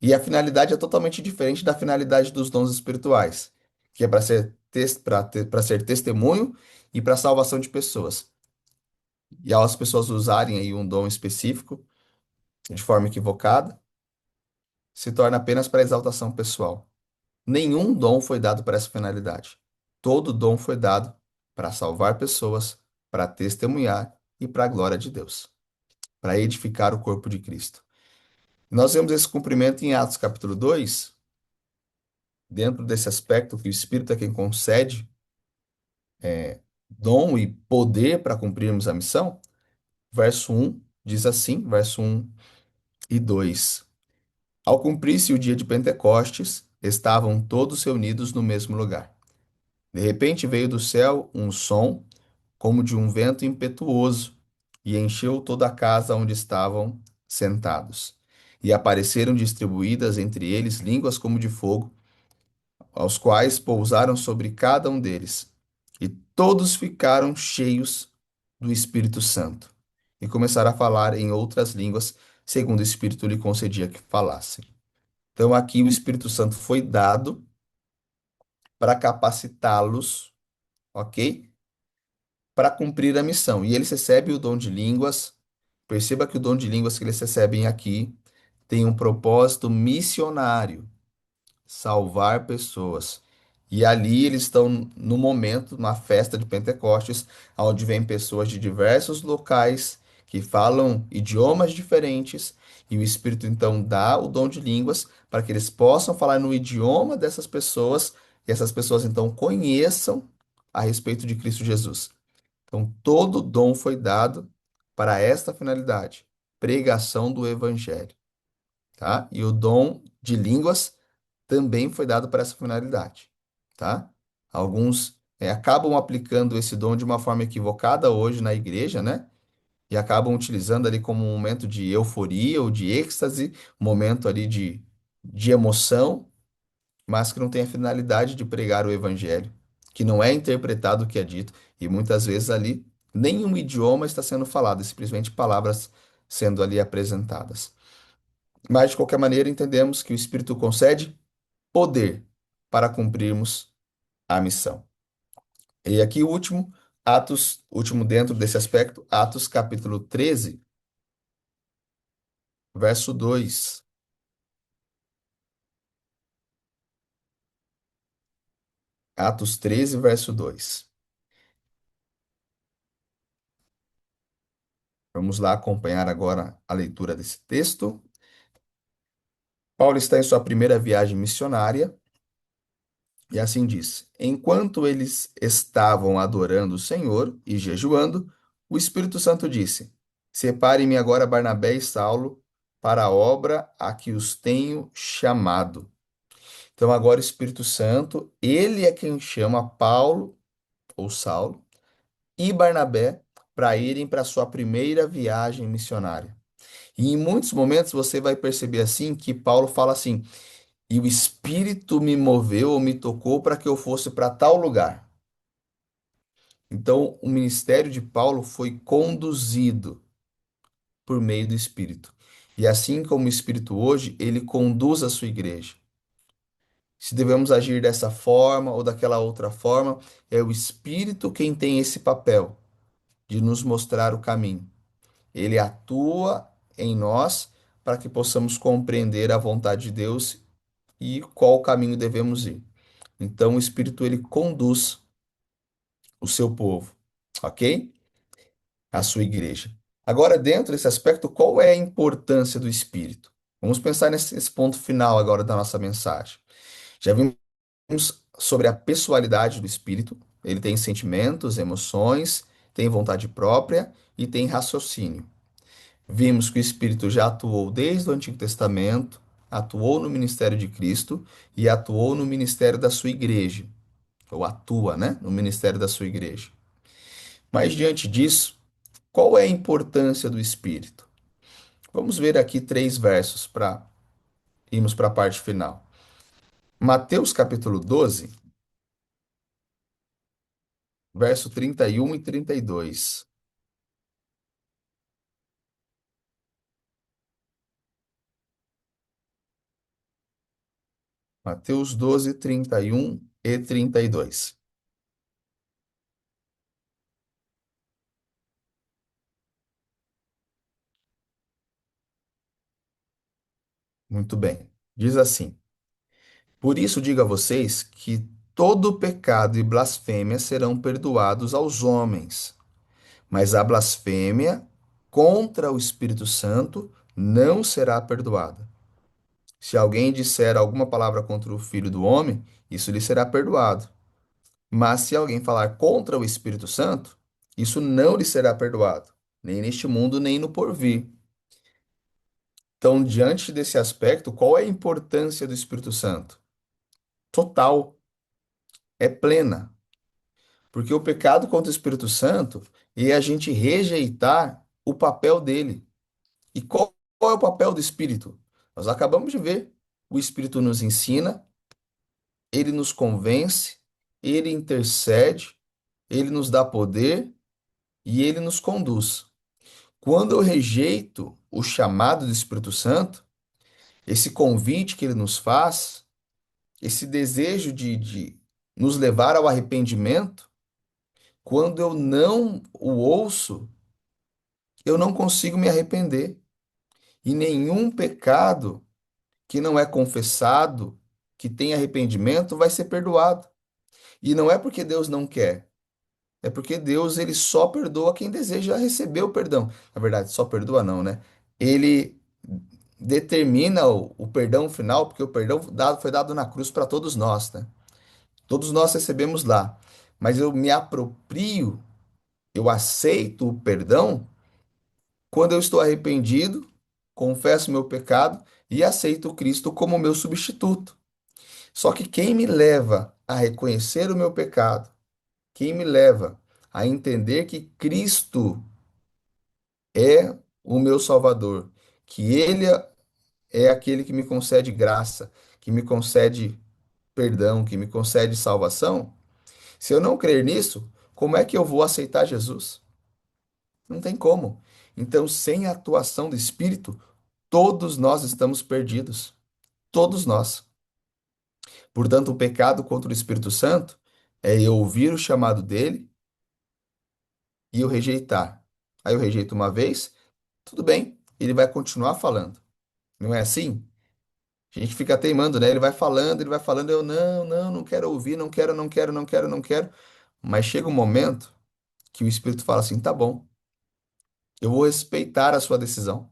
e a finalidade é totalmente diferente da finalidade dos dons espirituais, que é para ser testemunho e para salvação de pessoas. E ao as pessoas usarem aí um dom específico de forma equivocada, se torna apenas para exaltação pessoal. Nenhum dom foi dado para essa finalidade. Todo dom foi dado para salvar pessoas, para testemunhar e para a glória de Deus, para edificar o corpo de Cristo. Nós vemos esse cumprimento em Atos capítulo 2, dentro desse aspecto que o Espírito é quem concede dom e poder para cumprirmos a missão. Verso 1 diz assim, verso 1 e 2. Ao cumprir-se o dia de Pentecostes, estavam todos reunidos no mesmo lugar. De repente veio do céu um som, como de um vento impetuoso, e encheu toda a casa onde estavam sentados. E apareceram distribuídas entre eles línguas como de fogo, aos quais pousaram sobre cada um deles. E todos ficaram cheios do Espírito Santo, e começaram a falar em outras línguas, segundo o Espírito lhe concedia que falassem. Então, aqui o Espírito Santo foi dado para capacitá-los, ok? Para cumprir a missão. E eles recebem o dom de línguas. Perceba que o dom de línguas que eles recebem aqui tem um propósito missionário, salvar pessoas. E ali eles estão no momento, na festa de Pentecostes, onde vem pessoas de diversos locais que falam idiomas diferentes, e o Espírito então dá o dom de línguas para que eles possam falar no idioma dessas pessoas, e essas pessoas então conheçam a respeito de Cristo Jesus. Então, todo dom foi dado para esta finalidade, pregação do evangelho, tá? E o dom de línguas também foi dado para essa finalidade, tá? Alguns acabam aplicando esse dom de uma forma equivocada hoje na igreja, né? E acabam utilizando ali como um momento de euforia ou de êxtase, um momento ali de emoção, mas que não tem a finalidade de pregar o evangelho, que não é interpretado o que é dito, e muitas vezes ali nenhum idioma está sendo falado, é simplesmente palavras sendo ali apresentadas. Mas, de qualquer maneira, entendemos que o Espírito concede poder para cumprirmos a missão. E aqui o último, Atos, último dentro desse aspecto, Atos capítulo 13, verso 2. Atos 13, verso 2. Vamos lá acompanhar agora a leitura desse texto. Paulo está em sua primeira viagem missionária e assim diz: Enquanto eles estavam adorando o Senhor e jejuando, o Espírito Santo disse: Separe-me agora Barnabé e Saulo para a obra a que os tenho chamado. Então, agora o Espírito Santo, ele é quem chama Paulo ou Saulo e Barnabé para irem para a sua primeira viagem missionária. E em muitos momentos você vai perceber assim que Paulo fala assim: e o Espírito me moveu ou me tocou para que eu fosse para tal lugar. Então, o ministério de Paulo foi conduzido por meio do Espírito. E assim como o Espírito hoje, ele conduz a sua igreja. Se devemos agir dessa forma ou daquela outra forma, é o Espírito quem tem esse papel de nos mostrar o caminho. Ele atua em nós para que possamos compreender a vontade de Deus e qual caminho devemos ir. Então, o Espírito ele conduz o seu povo, ok? A sua igreja. Agora, dentro desse aspecto, qual é a importância do Espírito? Vamos pensar nesse ponto final agora da nossa mensagem. Já vimos sobre a pessoalidade do Espírito. Ele tem sentimentos, emoções, tem vontade própria e tem raciocínio. Vimos que o Espírito já atuou desde o Antigo Testamento, atuou no ministério de Cristo e atuou no ministério da sua igreja, ou atua, né, no ministério da sua igreja. Mas diante disso, qual é a importância do Espírito? Vamos ver aqui três versos para irmos para a parte final. Mateus capítulo 12, verso 31 e 32. Mateus 12, 31 e 32. Muito bem. Diz assim: Por isso digo a vocês que todo pecado e blasfêmia serão perdoados aos homens, mas a blasfêmia contra o Espírito Santo não será perdoada. Se alguém disser alguma palavra contra o Filho do Homem, isso lhe será perdoado. Mas se alguém falar contra o Espírito Santo, isso não lhe será perdoado, nem neste mundo, nem no porvir. Então, diante desse aspecto, qual é a importância do Espírito Santo? Total, é plena. Porque o pecado contra o Espírito Santo é a gente rejeitar o papel dele. E qual é o papel do Espírito? Nós acabamos de ver. O Espírito nos ensina, ele nos convence, ele intercede, ele nos dá poder e ele nos conduz. Quando eu rejeito o chamado do Espírito Santo, esse convite que ele nos faz, esse desejo de nos levar ao arrependimento, quando eu não o ouço, eu não consigo me arrepender. E nenhum pecado que não é confessado, que tem arrependimento, vai ser perdoado. E não é porque Deus não quer, é porque Deus ele só perdoa quem deseja receber o perdão. Na verdade, só perdoa não, né? Ele determina o perdão final, porque o perdão foi dado na cruz para todos nós, né? Todos nós recebemos lá. Mas eu me aproprio, eu aceito o perdão quando eu estou arrependido, confesso meu pecado e aceito Cristo como meu substituto. Só que quem me leva a reconhecer o meu pecado, quem me leva a entender que Cristo é o meu Salvador, que Ele é aquele que me concede graça, que me concede perdão, que me concede salvação, se eu não crer nisso, como é que eu vou aceitar Jesus? Não tem como. Então, sem a atuação do Espírito, todos nós estamos perdidos. Todos nós. Portanto, o pecado contra o Espírito Santo é eu ouvir o chamado dele e eu rejeitar. Aí eu rejeito uma vez, tudo bem, ele vai continuar falando. Não é assim? A gente fica teimando, né? Ele vai falando, eu não, não, não quero ouvir, não quero, não quero, não quero, não quero. Mas chega um momento que o Espírito fala assim: tá bom, eu vou respeitar a sua decisão.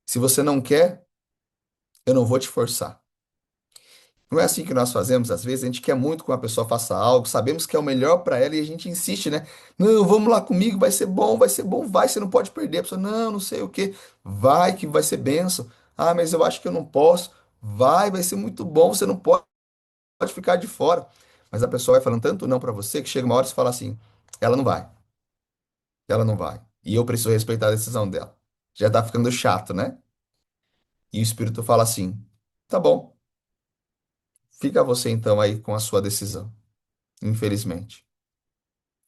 Se você não quer, eu não vou te forçar. Não é assim que nós fazemos, às vezes a gente quer muito que uma pessoa faça algo, sabemos que é o melhor para ela e a gente insiste, né? Não, vamos lá comigo, vai ser bom, vai ser bom, vai, você não pode perder. A pessoa, não, não sei o quê, vai que vai ser benção. Ah, mas eu acho que eu não posso. Vai ser muito bom, você não pode ficar de fora. Mas a pessoa vai falando tanto não para você que chega uma hora e você fala assim: ela não vai, ela não vai. E eu preciso respeitar a decisão dela. Já tá ficando chato, né? E o Espírito fala assim: tá bom, fica você então aí com a sua decisão, infelizmente.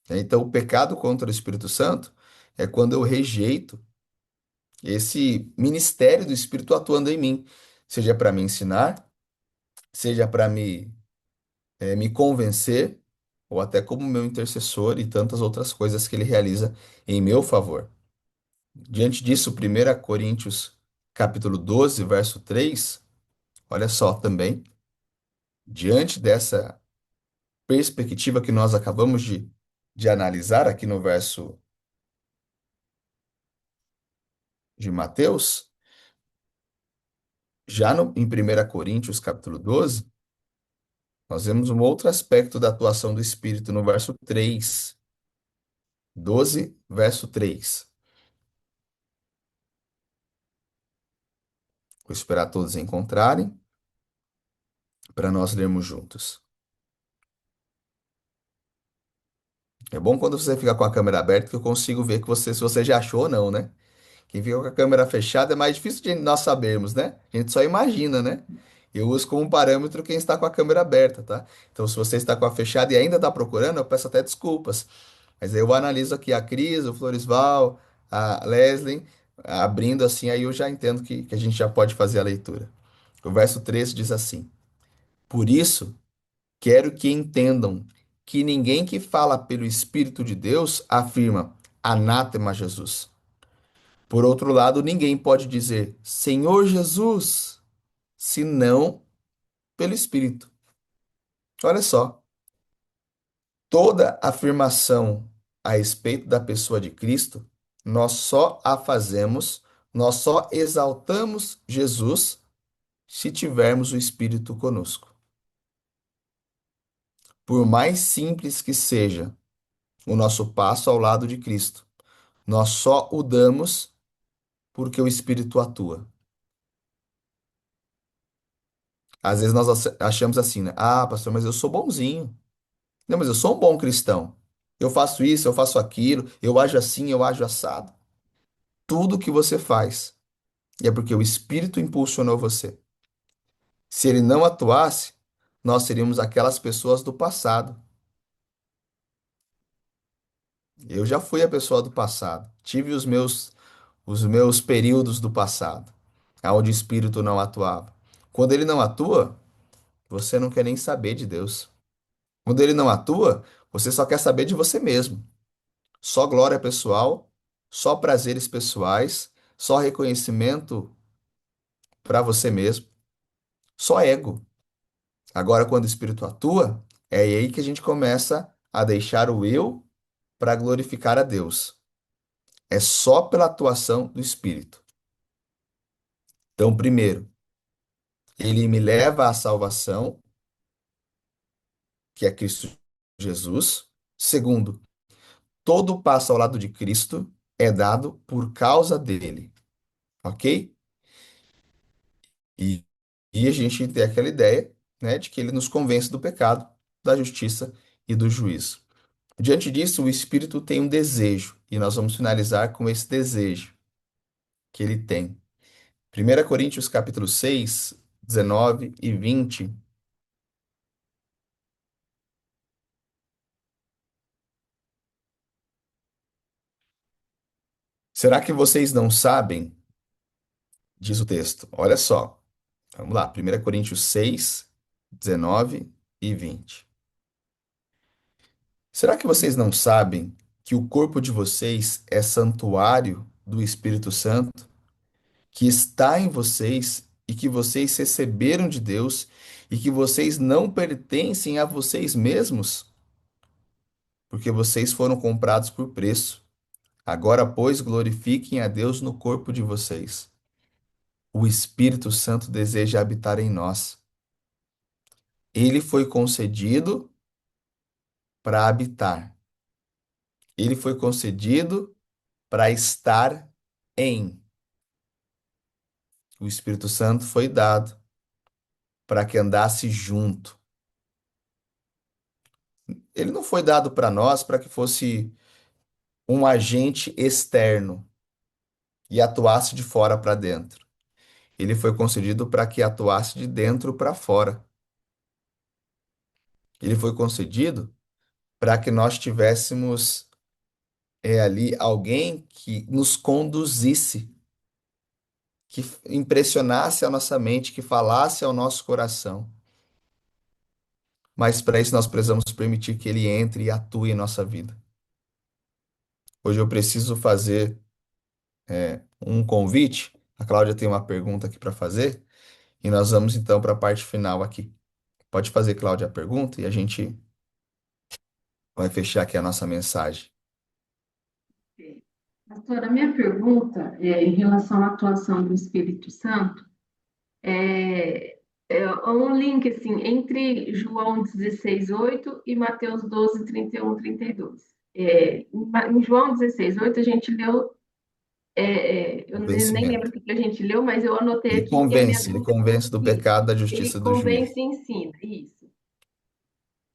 Então, o pecado contra o Espírito Santo é quando eu rejeito esse ministério do Espírito atuando em mim, seja para me ensinar, seja para me convencer, ou até como meu intercessor e tantas outras coisas que ele realiza em meu favor. Diante disso, 1 Coríntios capítulo 12, verso 3, olha só também, diante dessa perspectiva que nós acabamos de analisar aqui no verso de Mateus, já em 1 Coríntios capítulo 12, nós vemos um outro aspecto da atuação do Espírito no verso 3, 12, verso 3. Vou esperar todos encontrarem para nós lermos juntos. É bom quando você fica com a câmera aberta que eu consigo ver que você, se você já achou ou não, né? Quem fica com a câmera fechada é mais difícil de nós sabermos, né? A gente só imagina, né? Eu uso como parâmetro quem está com a câmera aberta, tá? Então, se você está com a fechada e ainda está procurando, eu peço até desculpas. Mas aí eu analiso aqui a Cris, o Floresval, a Leslie, abrindo assim, aí eu já entendo que a gente já pode fazer a leitura. O verso 13 diz assim: por isso, quero que entendam que ninguém que fala pelo Espírito de Deus afirma anátema Jesus. Por outro lado, ninguém pode dizer Senhor Jesus, senão pelo Espírito. Olha só, toda afirmação a respeito da pessoa de Cristo, nós só a fazemos, nós só exaltamos Jesus se tivermos o Espírito conosco. Por mais simples que seja o nosso passo ao lado de Cristo, nós só o damos porque o Espírito atua. Às vezes nós achamos assim, né? Ah, pastor, mas eu sou bonzinho. Não, mas eu sou um bom cristão. Eu faço isso, eu faço aquilo, eu ajo assim, eu ajo assado. Tudo que você faz é porque o Espírito impulsionou você. Se ele não atuasse, nós seríamos aquelas pessoas do passado. Eu já fui a pessoa do passado. Tive os meus períodos do passado, onde o Espírito não atuava. Quando ele não atua, você não quer nem saber de Deus. Quando ele não atua, você só quer saber de você mesmo. Só glória pessoal, só prazeres pessoais, só reconhecimento para você mesmo, só ego. Agora, quando o Espírito atua, é aí que a gente começa a deixar o eu para glorificar a Deus. É só pela atuação do Espírito. Então, primeiro, ele me leva à salvação, que é Cristo Jesus. Segundo, todo passo ao lado de Cristo é dado por causa dele, ok? E, e a gente tem aquela ideia, né, de que ele nos convence do pecado, da justiça e do juízo. Diante disso, o Espírito tem um desejo, e nós vamos finalizar com esse desejo que ele tem. 1 Coríntios capítulo 6, 19 e 20. Será que vocês não sabem? Diz o texto. Olha só. Vamos lá. 1 Coríntios 6, 19 e 20. Será que vocês não sabem que o corpo de vocês é santuário do Espírito Santo, que está em vocês e que vocês receberam de Deus e que vocês não pertencem a vocês mesmos, porque vocês foram comprados por preço. Agora, pois, glorifiquem a Deus no corpo de vocês. O Espírito Santo deseja habitar em nós. Ele foi concedido para habitar. Ele foi concedido para estar em. O Espírito Santo foi dado para que andasse junto. Ele não foi dado para nós para que fosse um agente externo e atuasse de fora para dentro. Ele foi concedido para que atuasse de dentro para fora. Ele foi concedido para que nós tivéssemos ali alguém que nos conduzisse, que impressionasse a nossa mente, que falasse ao nosso coração. Mas para isso nós precisamos permitir que ele entre e atue em nossa vida. Hoje eu preciso fazer um convite. A Cláudia tem uma pergunta aqui para fazer e nós vamos então para a parte final aqui. Pode fazer, Cláudia, a pergunta e a gente vai fechar aqui a nossa mensagem. Pastora, a minha pergunta é em relação à atuação do Espírito Santo. É um link assim entre João 16:8 e Mateus 12, 31, 32. Em João 16:8 a gente leu, eu nem lembro o Convencimento. que a gente leu, mas eu anotei aqui que a minha Ele dúvida convence do é isso. pecado, da Ele justiça e do juízo. convence e ensina, isso.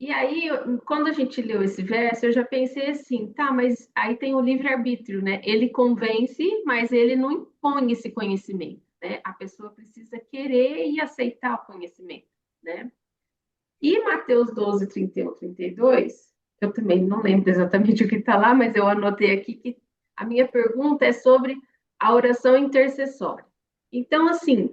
E aí, quando a gente leu esse verso, eu já pensei assim, tá, mas aí tem o livre-arbítrio, né? Ele convence, mas ele não impõe esse conhecimento, né? A pessoa precisa querer e aceitar o conhecimento, né? E Mateus 12, 31, 32, eu também não lembro exatamente o que está lá, mas eu anotei aqui que a minha pergunta é sobre a oração intercessória. Então, assim,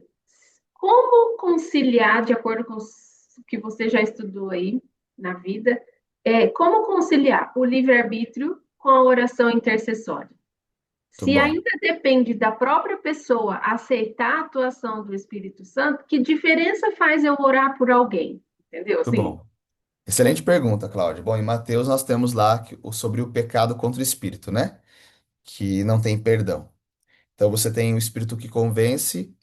como conciliar, de acordo com o que você já estudou aí na vida, como conciliar o livre-arbítrio com a oração intercessória? Muito Se bom. ainda depende da própria pessoa aceitar a atuação do Espírito Santo, que diferença faz eu orar por alguém? Entendeu? Muito Assim, bom. Excelente pergunta, Cláudia. Bom, em Mateus nós temos lá sobre o pecado contra o espírito, né? Que não tem perdão. Então você tem o espírito que convence,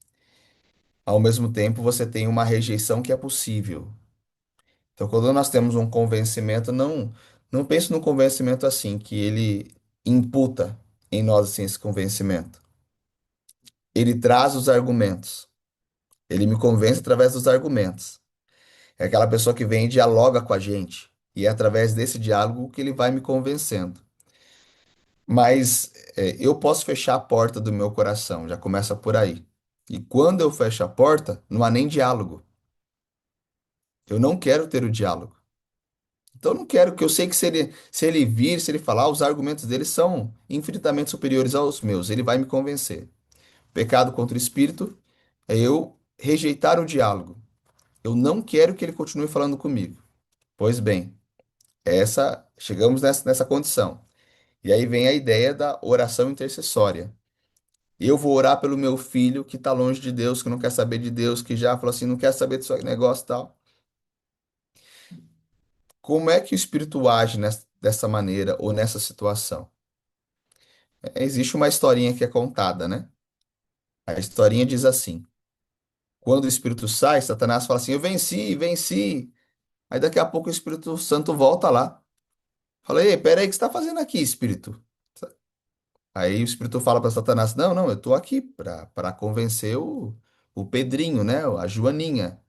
ao mesmo tempo você tem uma rejeição que é possível. Então quando nós temos um convencimento, não pense no convencimento assim, que ele imputa em nós assim esse convencimento. Ele traz os argumentos. Ele me convence através dos argumentos. É aquela pessoa que vem e dialoga com a gente. E é através desse diálogo que ele vai me convencendo. Mas eu posso fechar a porta do meu coração, já começa por aí. E quando eu fecho a porta, não há nem diálogo. Eu não quero ter o diálogo. Então eu não quero, que eu sei que se ele vir, se ele falar, os argumentos dele são infinitamente superiores aos meus. Ele vai me convencer. Pecado contra o espírito é eu rejeitar o diálogo. Eu não quero que ele continue falando comigo. Pois bem, chegamos nessa condição. E aí vem a ideia da oração intercessória. Eu vou orar pelo meu filho que está longe de Deus, que não quer saber de Deus, que já falou assim, não quer saber desse negócio e tal. Como é que o Espírito age dessa maneira ou nessa situação? Existe uma historinha que é contada, né? A historinha diz assim: quando o Espírito sai, Satanás fala assim: eu venci, venci. Aí daqui a pouco o Espírito Santo volta lá. Fala, ei, peraí, o que você está fazendo aqui, Espírito? Aí o Espírito fala para Satanás: não, não, eu estou aqui para convencer o Pedrinho, né? A Joaninha.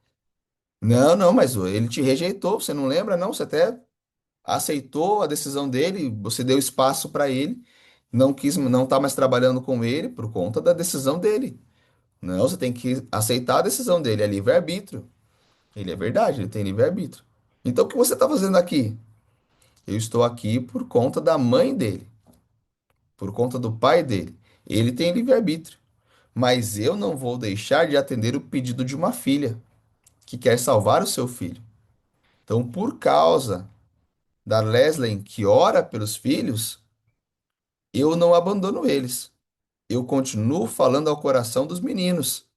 Não, não, mas ele te rejeitou, você não lembra? Não, você até aceitou a decisão dele, você deu espaço para ele, não quis, não tá mais trabalhando com ele por conta da decisão dele. Não, você tem que aceitar a decisão dele, é livre-arbítrio. Ele é verdade, ele tem livre-arbítrio. Então o que você está fazendo aqui? Eu estou aqui por conta da mãe dele, por conta do pai dele. Ele tem livre-arbítrio, mas eu não vou deixar de atender o pedido de uma filha que quer salvar o seu filho. Então, por causa da Leslie que ora pelos filhos, eu não abandono eles. Eu continuo falando ao coração dos meninos.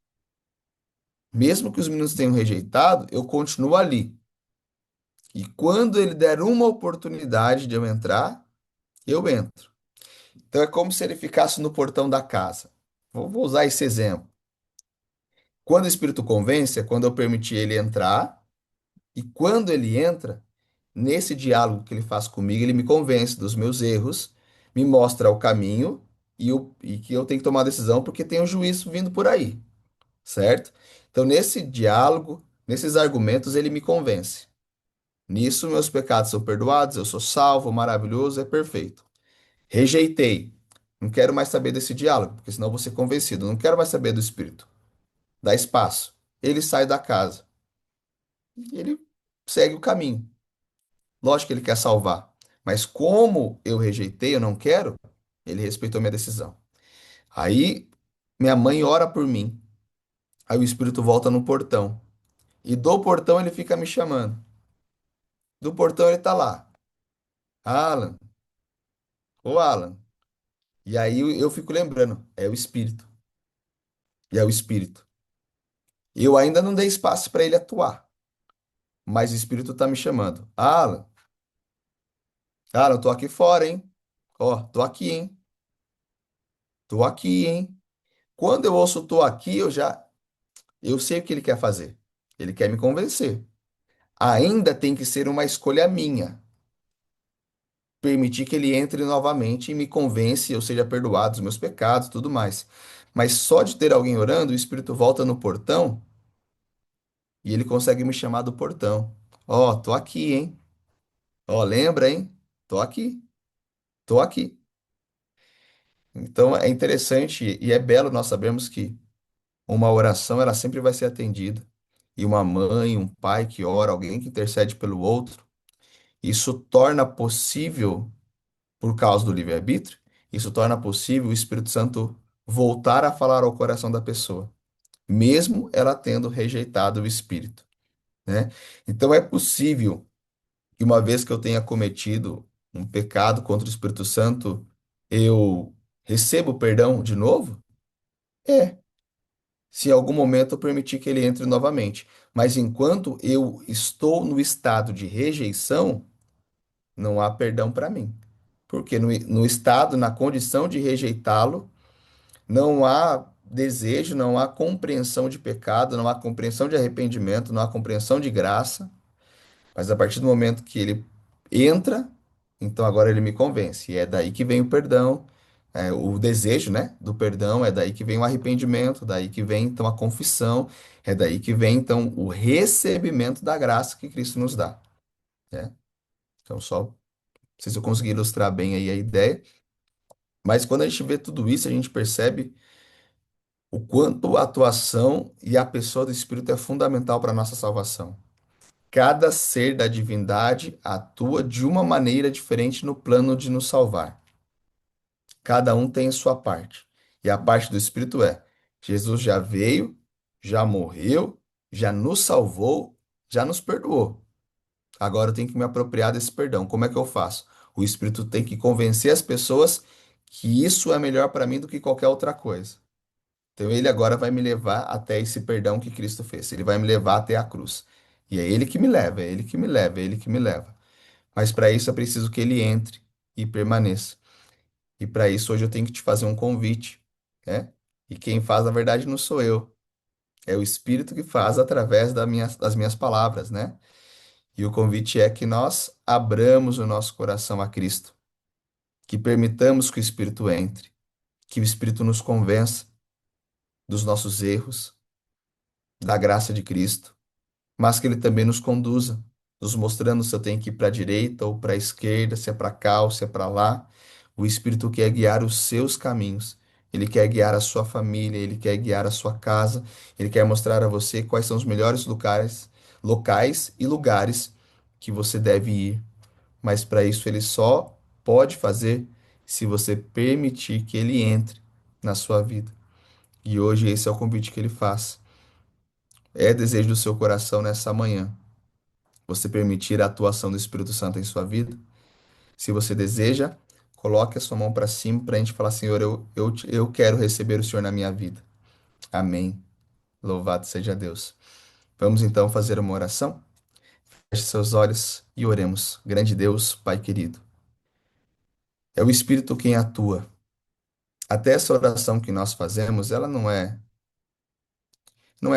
Mesmo que os meninos tenham rejeitado, eu continuo ali. E quando ele der uma oportunidade de eu entrar, eu entro. Então é como se ele ficasse no portão da casa. Vou usar esse exemplo. Quando o Espírito convence, é quando eu permiti ele entrar, e quando ele entra, nesse diálogo que ele faz comigo, ele me convence dos meus erros, me mostra o caminho e que eu tenho que tomar a decisão porque tem um juízo vindo por aí, certo? Então, nesse diálogo, nesses argumentos, ele me convence. Nisso, meus pecados são perdoados, eu sou salvo, maravilhoso, é perfeito. Rejeitei. Não quero mais saber desse diálogo, porque senão eu vou ser convencido. Não quero mais saber do Espírito. Dá espaço. Ele sai da casa. E ele segue o caminho. Lógico que ele quer salvar. Mas como eu rejeitei, eu não quero, ele respeitou minha decisão. Aí minha mãe ora por mim. Aí o Espírito volta no portão. E do portão ele fica me chamando. Do portão ele tá lá. Alan, ô Alan. E aí eu fico lembrando, é o Espírito. E é o Espírito. Eu ainda não dei espaço para ele atuar, mas o Espírito tá me chamando. Alan, Alan, tô aqui fora, hein? Ó, tô aqui, hein? Tô aqui, hein? Quando eu ouço tô aqui, eu sei o que ele quer fazer. Ele quer me convencer. Ainda tem que ser uma escolha minha. Permitir que ele entre novamente e me convence, eu seja perdoado dos meus pecados, tudo mais. Mas só de ter alguém orando, o Espírito volta no portão e ele consegue me chamar do portão. Ó, tô aqui, hein? Ó, lembra, hein? Tô aqui, tô aqui. Então é interessante e é belo nós sabemos que uma oração ela sempre vai ser atendida. E uma mãe, um pai que ora, alguém que intercede pelo outro, isso torna possível, por causa do livre-arbítrio, isso torna possível o Espírito Santo voltar a falar ao coração da pessoa, mesmo ela tendo rejeitado o Espírito, né? Então é possível que uma vez que eu tenha cometido um pecado contra o Espírito Santo, eu recebo perdão de novo? É, se em algum momento eu permitir que ele entre novamente. Mas enquanto eu estou no estado de rejeição, não há perdão para mim. Porque no estado, na condição de rejeitá-lo, não há desejo, não há compreensão de pecado, não há compreensão de arrependimento, não há compreensão de graça. Mas a partir do momento que ele entra, então agora ele me convence. E é daí que vem o perdão, o desejo, né, do perdão, é daí que vem o arrependimento, daí que vem então a confissão, é daí que vem então o recebimento da graça que Cristo nos dá, né? Então só, não sei se eu consegui ilustrar bem aí a ideia, mas quando a gente vê tudo isso, a gente percebe o quanto a atuação e a pessoa do Espírito é fundamental para a nossa salvação. Cada ser da divindade atua de uma maneira diferente no plano de nos salvar. Cada um tem sua parte. E a parte do Espírito é: Jesus já veio, já morreu, já nos salvou, já nos perdoou. Agora eu tenho que me apropriar desse perdão. Como é que eu faço? O Espírito tem que convencer as pessoas que isso é melhor para mim do que qualquer outra coisa. Então ele agora vai me levar até esse perdão que Cristo fez. Ele vai me levar até a cruz. E é ele que me leva, é ele que me leva, é ele que me leva. Mas para isso é preciso que ele entre e permaneça. E para isso hoje eu tenho que te fazer um convite, né? E quem faz, na verdade, não sou eu. É o Espírito que faz através das minhas palavras, né? E o convite é que nós abramos o nosso coração a Cristo, que permitamos que o Espírito entre, que o Espírito nos convença dos nossos erros, da graça de Cristo, mas que ele também nos conduza, nos mostrando se eu tenho que ir para a direita ou para a esquerda, se é para cá ou se é para lá. O Espírito quer guiar os seus caminhos. Ele quer guiar a sua família, ele quer guiar a sua casa, ele quer mostrar a você quais são os melhores locais e lugares que você deve ir. Mas para isso ele só pode fazer se você permitir que ele entre na sua vida. E hoje esse é o convite que ele faz. É desejo do seu coração nessa manhã você permitir a atuação do Espírito Santo em sua vida. Se você deseja, coloque a sua mão para cima para a gente falar, Senhor, eu quero receber o Senhor na minha vida. Amém. Louvado seja Deus. Vamos então fazer uma oração? Feche seus olhos e oremos. Grande Deus, Pai querido, é o Espírito quem atua. Até essa oração que nós fazemos, ela não é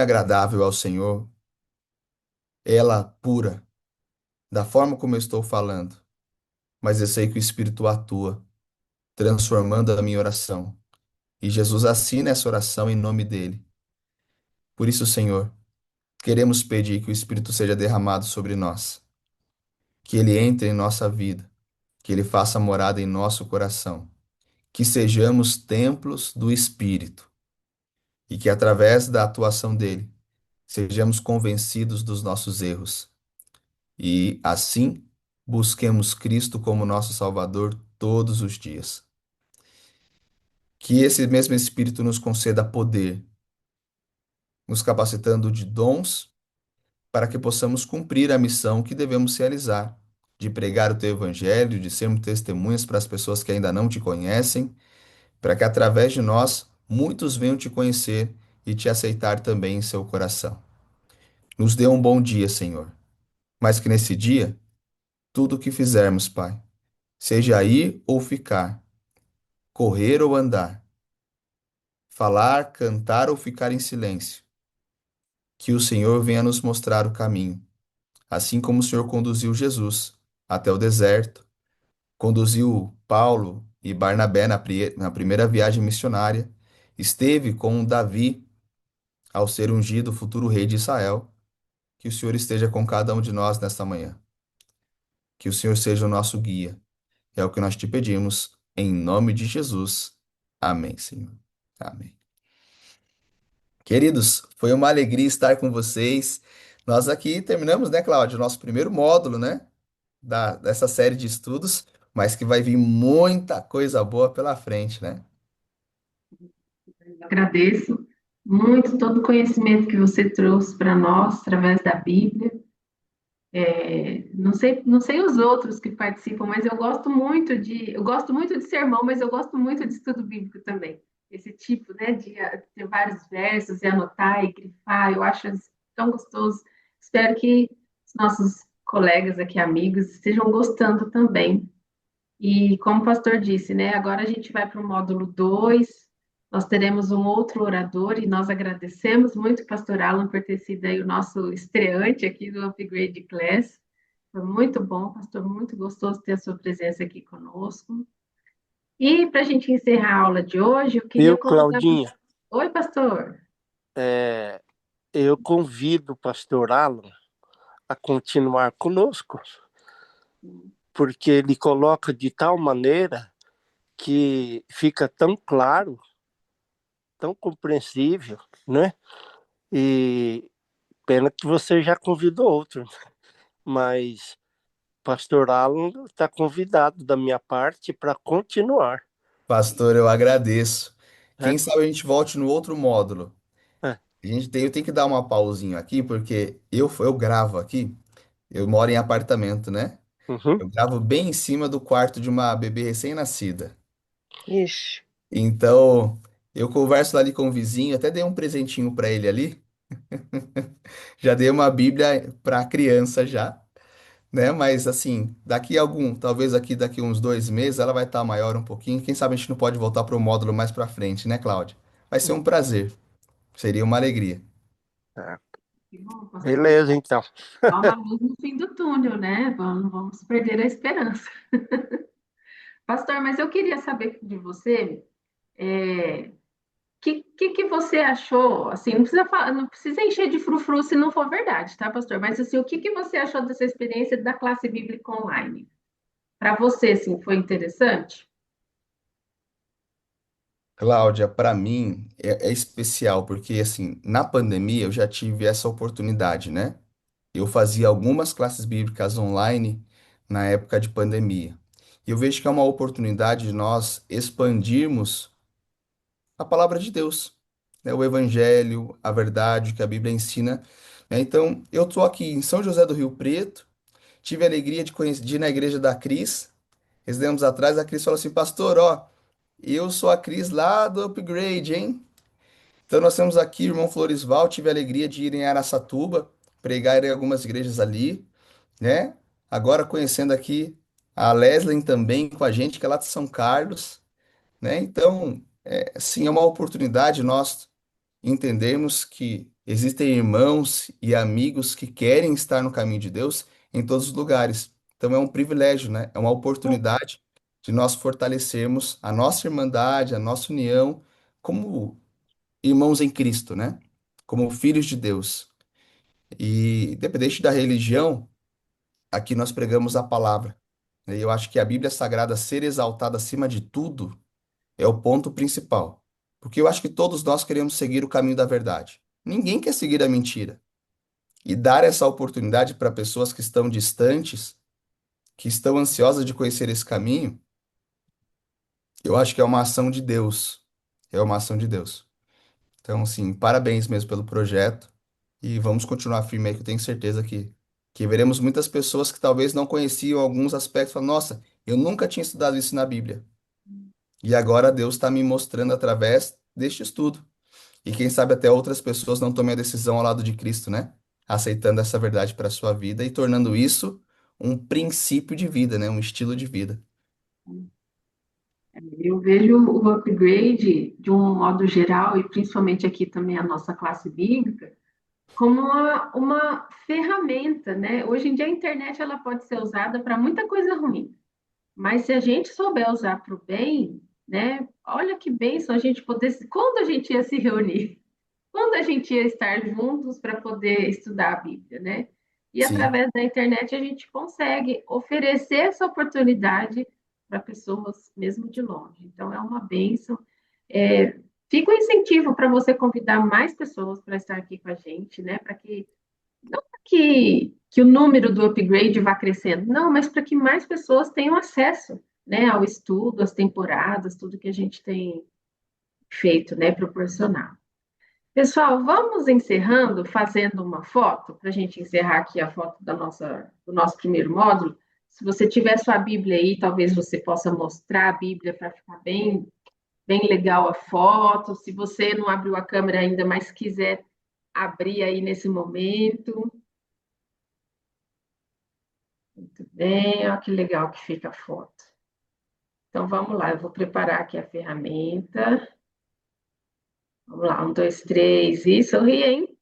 agradável ao Senhor, ela pura, da forma como eu estou falando. Mas eu sei que o Espírito atua, transformando a minha oração. E Jesus assina essa oração em nome dele. Por isso, Senhor, queremos pedir que o Espírito seja derramado sobre nós, que ele entre em nossa vida, que ele faça morada em nosso coração, que sejamos templos do Espírito e que através da atuação dele sejamos convencidos dos nossos erros e assim busquemos Cristo como nosso Salvador todos os dias. Que esse mesmo Espírito nos conceda poder, nos capacitando de dons para que possamos cumprir a missão que devemos realizar, de pregar o teu evangelho, de sermos testemunhas para as pessoas que ainda não te conhecem, para que através de nós muitos venham te conhecer e te aceitar também em seu coração. Nos dê um bom dia, Senhor, mas que nesse dia, tudo o que fizermos, Pai, seja ir ou ficar, correr ou andar, falar, cantar ou ficar em silêncio, que o Senhor venha nos mostrar o caminho, assim como o Senhor conduziu Jesus até o deserto, conduziu Paulo e Barnabé na primeira viagem missionária, esteve com Davi ao ser ungido o futuro rei de Israel. Que o Senhor esteja com cada um de nós nesta manhã. Que o Senhor seja o nosso guia. É o que nós te pedimos, em nome de Jesus. Amém, Senhor. Amém. Queridos, foi uma alegria estar com vocês. Nós aqui terminamos, né, Cláudio, o nosso primeiro módulo, né, dessa série de estudos, mas que vai vir muita coisa boa pela frente, né? Agradeço muito todo o conhecimento que você trouxe para nós através da Bíblia. Não sei os outros que participam, mas eu gosto muito de sermão, mas eu gosto muito de estudo bíblico também. Esse tipo, né, de ter vários versos e anotar e grifar, eu acho tão gostoso. Espero que os nossos colegas aqui, amigos, estejam gostando também. E como o pastor disse, né, agora a gente vai para o módulo 2. Nós teremos um outro orador e nós agradecemos muito o pastor Alan por ter sido aí o nosso estreante aqui do Upgrade Class. Foi muito bom, pastor, muito gostoso ter a sua presença aqui conosco. E para a gente encerrar a aula de hoje, eu queria Eu, convidar. Claudinha, Oi, pastor. é, eu convido o pastor Alan a continuar conosco, porque ele coloca de tal maneira que fica tão claro, tão compreensível, né? E pena que você já convidou outro, mas pastor Alan está convidado da minha parte para continuar. Pastor, eu agradeço. Né? Quem sabe a gente volte no outro módulo. É. Eu tenho que dar uma pausinha aqui, porque eu gravo aqui, eu moro em apartamento, né? Uhum. Eu gravo bem em cima do quarto de uma bebê recém-nascida. Ixi. Então, eu converso ali com o vizinho, até dei um presentinho para ele ali. Já dei uma Bíblia para a criança já, né? Mas assim, talvez daqui uns 2 meses ela vai estar maior um pouquinho. Quem sabe a gente não pode voltar para o módulo mais para frente, né, Cláudia? Vai ser um prazer, seria uma alegria. É. Que bom, pastor. Beleza, então. Há uma luz no fim do túnel, né? Não vamos perder a esperança. Pastor, mas eu queria saber de você. O que você achou? Assim, não precisa encher de frufru se não for verdade, tá, pastor? Mas assim, o que você achou dessa experiência da classe bíblica online? Para você, assim, foi interessante? Cláudia, para mim é especial, porque assim, na pandemia eu já tive essa oportunidade, né? Eu fazia algumas classes bíblicas online na época de pandemia. E eu vejo que é uma oportunidade de nós expandirmos a palavra de Deus, né? O evangelho, a verdade que a Bíblia ensina, né? Então, eu estou aqui em São José do Rio Preto, tive a alegria de ir na igreja da Cris. Esses tempos atrás, a Cris falou assim: Pastor, ó, eu sou a Cris lá do Upgrade, hein? Então nós temos aqui, irmão Floresval, tive a alegria de ir em Araçatuba, pregar em algumas igrejas ali, né? Agora conhecendo aqui a Leslie também com a gente, que é lá de São Carlos, né? Então, sim, é uma oportunidade nós entendermos que existem irmãos e amigos que querem estar no caminho de Deus em todos os lugares. Então é um privilégio, né? É uma oportunidade de nós fortalecermos a nossa irmandade, a nossa união como irmãos em Cristo, né? Como filhos de Deus. E independente da religião, aqui nós pregamos a palavra. E eu acho que a Bíblia Sagrada ser exaltada acima de tudo é o ponto principal. Porque eu acho que todos nós queremos seguir o caminho da verdade. Ninguém quer seguir a mentira. E dar essa oportunidade para pessoas que estão distantes, que estão ansiosas de conhecer esse caminho, eu acho que é uma ação de Deus. É uma ação de Deus. Então, assim, parabéns mesmo pelo projeto. E vamos continuar firme aí, que eu tenho certeza que veremos muitas pessoas que talvez não conheciam alguns aspectos. Falam, nossa, eu nunca tinha estudado isso na Bíblia. E agora Deus está me mostrando através deste estudo. E quem sabe até outras pessoas não tomem a decisão ao lado de Cristo, né? Aceitando essa verdade para a sua vida e tornando isso um princípio de vida, né? Um estilo de vida. Eu vejo o upgrade, de um modo geral, e principalmente aqui também a nossa classe bíblica, como uma ferramenta, né? Hoje em dia a internet ela pode ser usada para muita coisa ruim, mas se a gente souber usar para o bem, né? Olha que bênção a gente poder, quando a gente ia se reunir, quando a gente ia estar juntos para poder estudar a Bíblia, né? E Sim, através da internet a gente consegue oferecer essa oportunidade para pessoas mesmo de longe. Então é uma bênção. É, fica um incentivo para você convidar mais pessoas para estar aqui com a gente, né? Para que não que o número do upgrade vá crescendo, não, mas para que mais pessoas tenham acesso, né, ao estudo, às temporadas, tudo que a gente tem feito, né, proporcionar. Pessoal, vamos encerrando fazendo uma foto, para a gente encerrar aqui a foto do nosso primeiro módulo. Se você tiver sua Bíblia aí, talvez você possa mostrar a Bíblia para ficar bem legal a foto. Se você não abriu a câmera ainda, mas quiser abrir aí nesse momento. Muito bem, olha que legal que fica a foto. Então vamos lá, eu vou preparar aqui a ferramenta. Vamos lá, um, dois, três, e sorri, hein?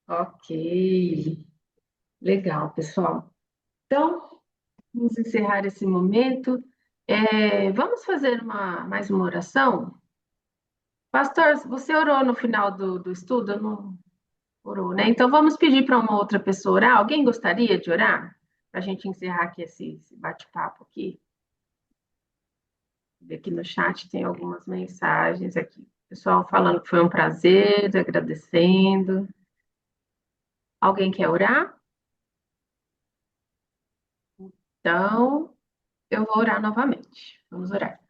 Ok, legal, pessoal. Então, vamos encerrar esse momento. Vamos fazer mais uma oração? Pastor, você orou no final do estudo? Não orou, né? Então, vamos pedir para uma outra pessoa orar. Alguém gostaria de orar? Para a gente encerrar aqui esse bate-papo aqui. Aqui no chat tem algumas mensagens aqui. Pessoal falando que foi um prazer, agradecendo. Alguém quer orar? Então, eu vou orar novamente. Vamos orar.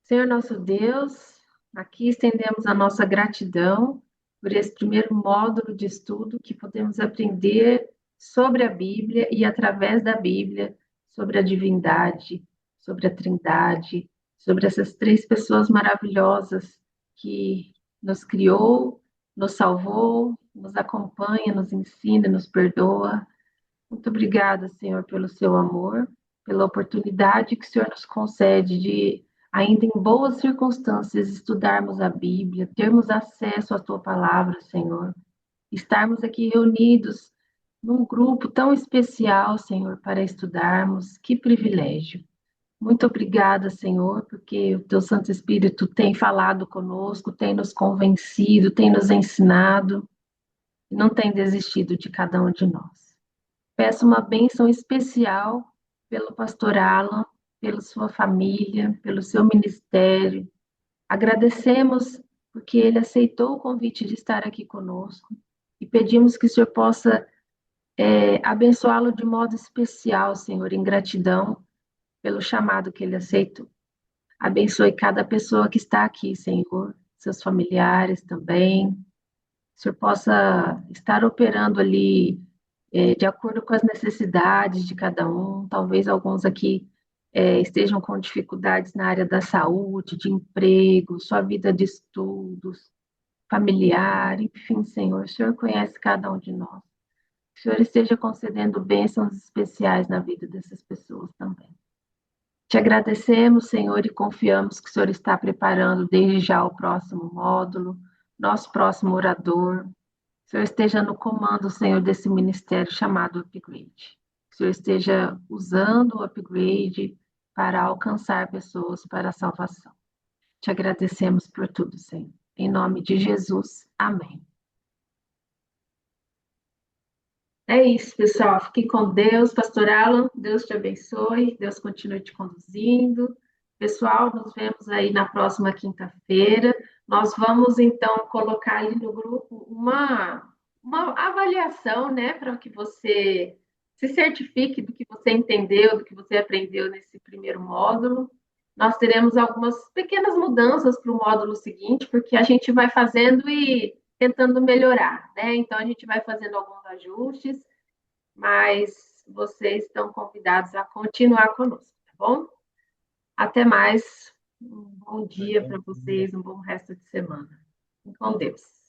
Senhor nosso Deus, aqui estendemos a nossa gratidão por esse primeiro módulo de estudo que podemos aprender sobre a Bíblia e através da Bíblia sobre a divindade, sobre a Trindade, sobre essas três pessoas maravilhosas que nos criou, nos salvou, nos acompanha, nos ensina, nos perdoa. Muito obrigada, Senhor, pelo seu amor, pela oportunidade que o Senhor nos concede de, ainda em boas circunstâncias, estudarmos a Bíblia, termos acesso à tua palavra, Senhor, estarmos aqui reunidos num grupo tão especial, Senhor, para estudarmos. Que privilégio. Muito obrigada, Senhor, porque o teu Santo Espírito tem falado conosco, tem nos convencido, tem nos ensinado e não tem desistido de cada um de nós. Peço uma bênção especial pelo pastor Alan, pela sua família, pelo seu ministério. Agradecemos porque ele aceitou o convite de estar aqui conosco e pedimos que o Senhor possa abençoá-lo de modo especial, Senhor, em gratidão pelo chamado que ele aceitou. Abençoe cada pessoa que está aqui, Senhor, seus familiares também. Que o Senhor possa estar operando ali de acordo com as necessidades de cada um. Talvez alguns aqui estejam com dificuldades na área da saúde, de emprego, sua vida de estudos, familiar, enfim, Senhor, o Senhor conhece cada um de nós. Que o Senhor esteja concedendo bênçãos especiais na vida dessas pessoas também. Te agradecemos, Senhor, e confiamos que o Senhor está preparando desde já o próximo módulo, nosso próximo orador. Que o Senhor esteja no comando, Senhor, desse ministério chamado Upgrade. Que o Senhor esteja usando o Upgrade para alcançar pessoas para a salvação. Te agradecemos por tudo, Senhor. Em nome de Jesus, amém. É isso, pessoal. Fique com Deus, Pastor Alan. Deus te abençoe. Deus continue te conduzindo. Pessoal, nos vemos aí na próxima quinta-feira. Nós vamos, então, colocar ali no grupo uma avaliação, né, para que você se certifique do que você entendeu, do que você aprendeu nesse primeiro módulo. Nós teremos algumas pequenas mudanças para o módulo seguinte, porque a gente vai fazendo e tentando melhorar, né? Então, a gente vai fazendo alguns ajustes, mas vocês estão convidados a continuar conosco, tá bom? Até mais. Um bom dia para vocês, um bom resto de semana. Com Deus.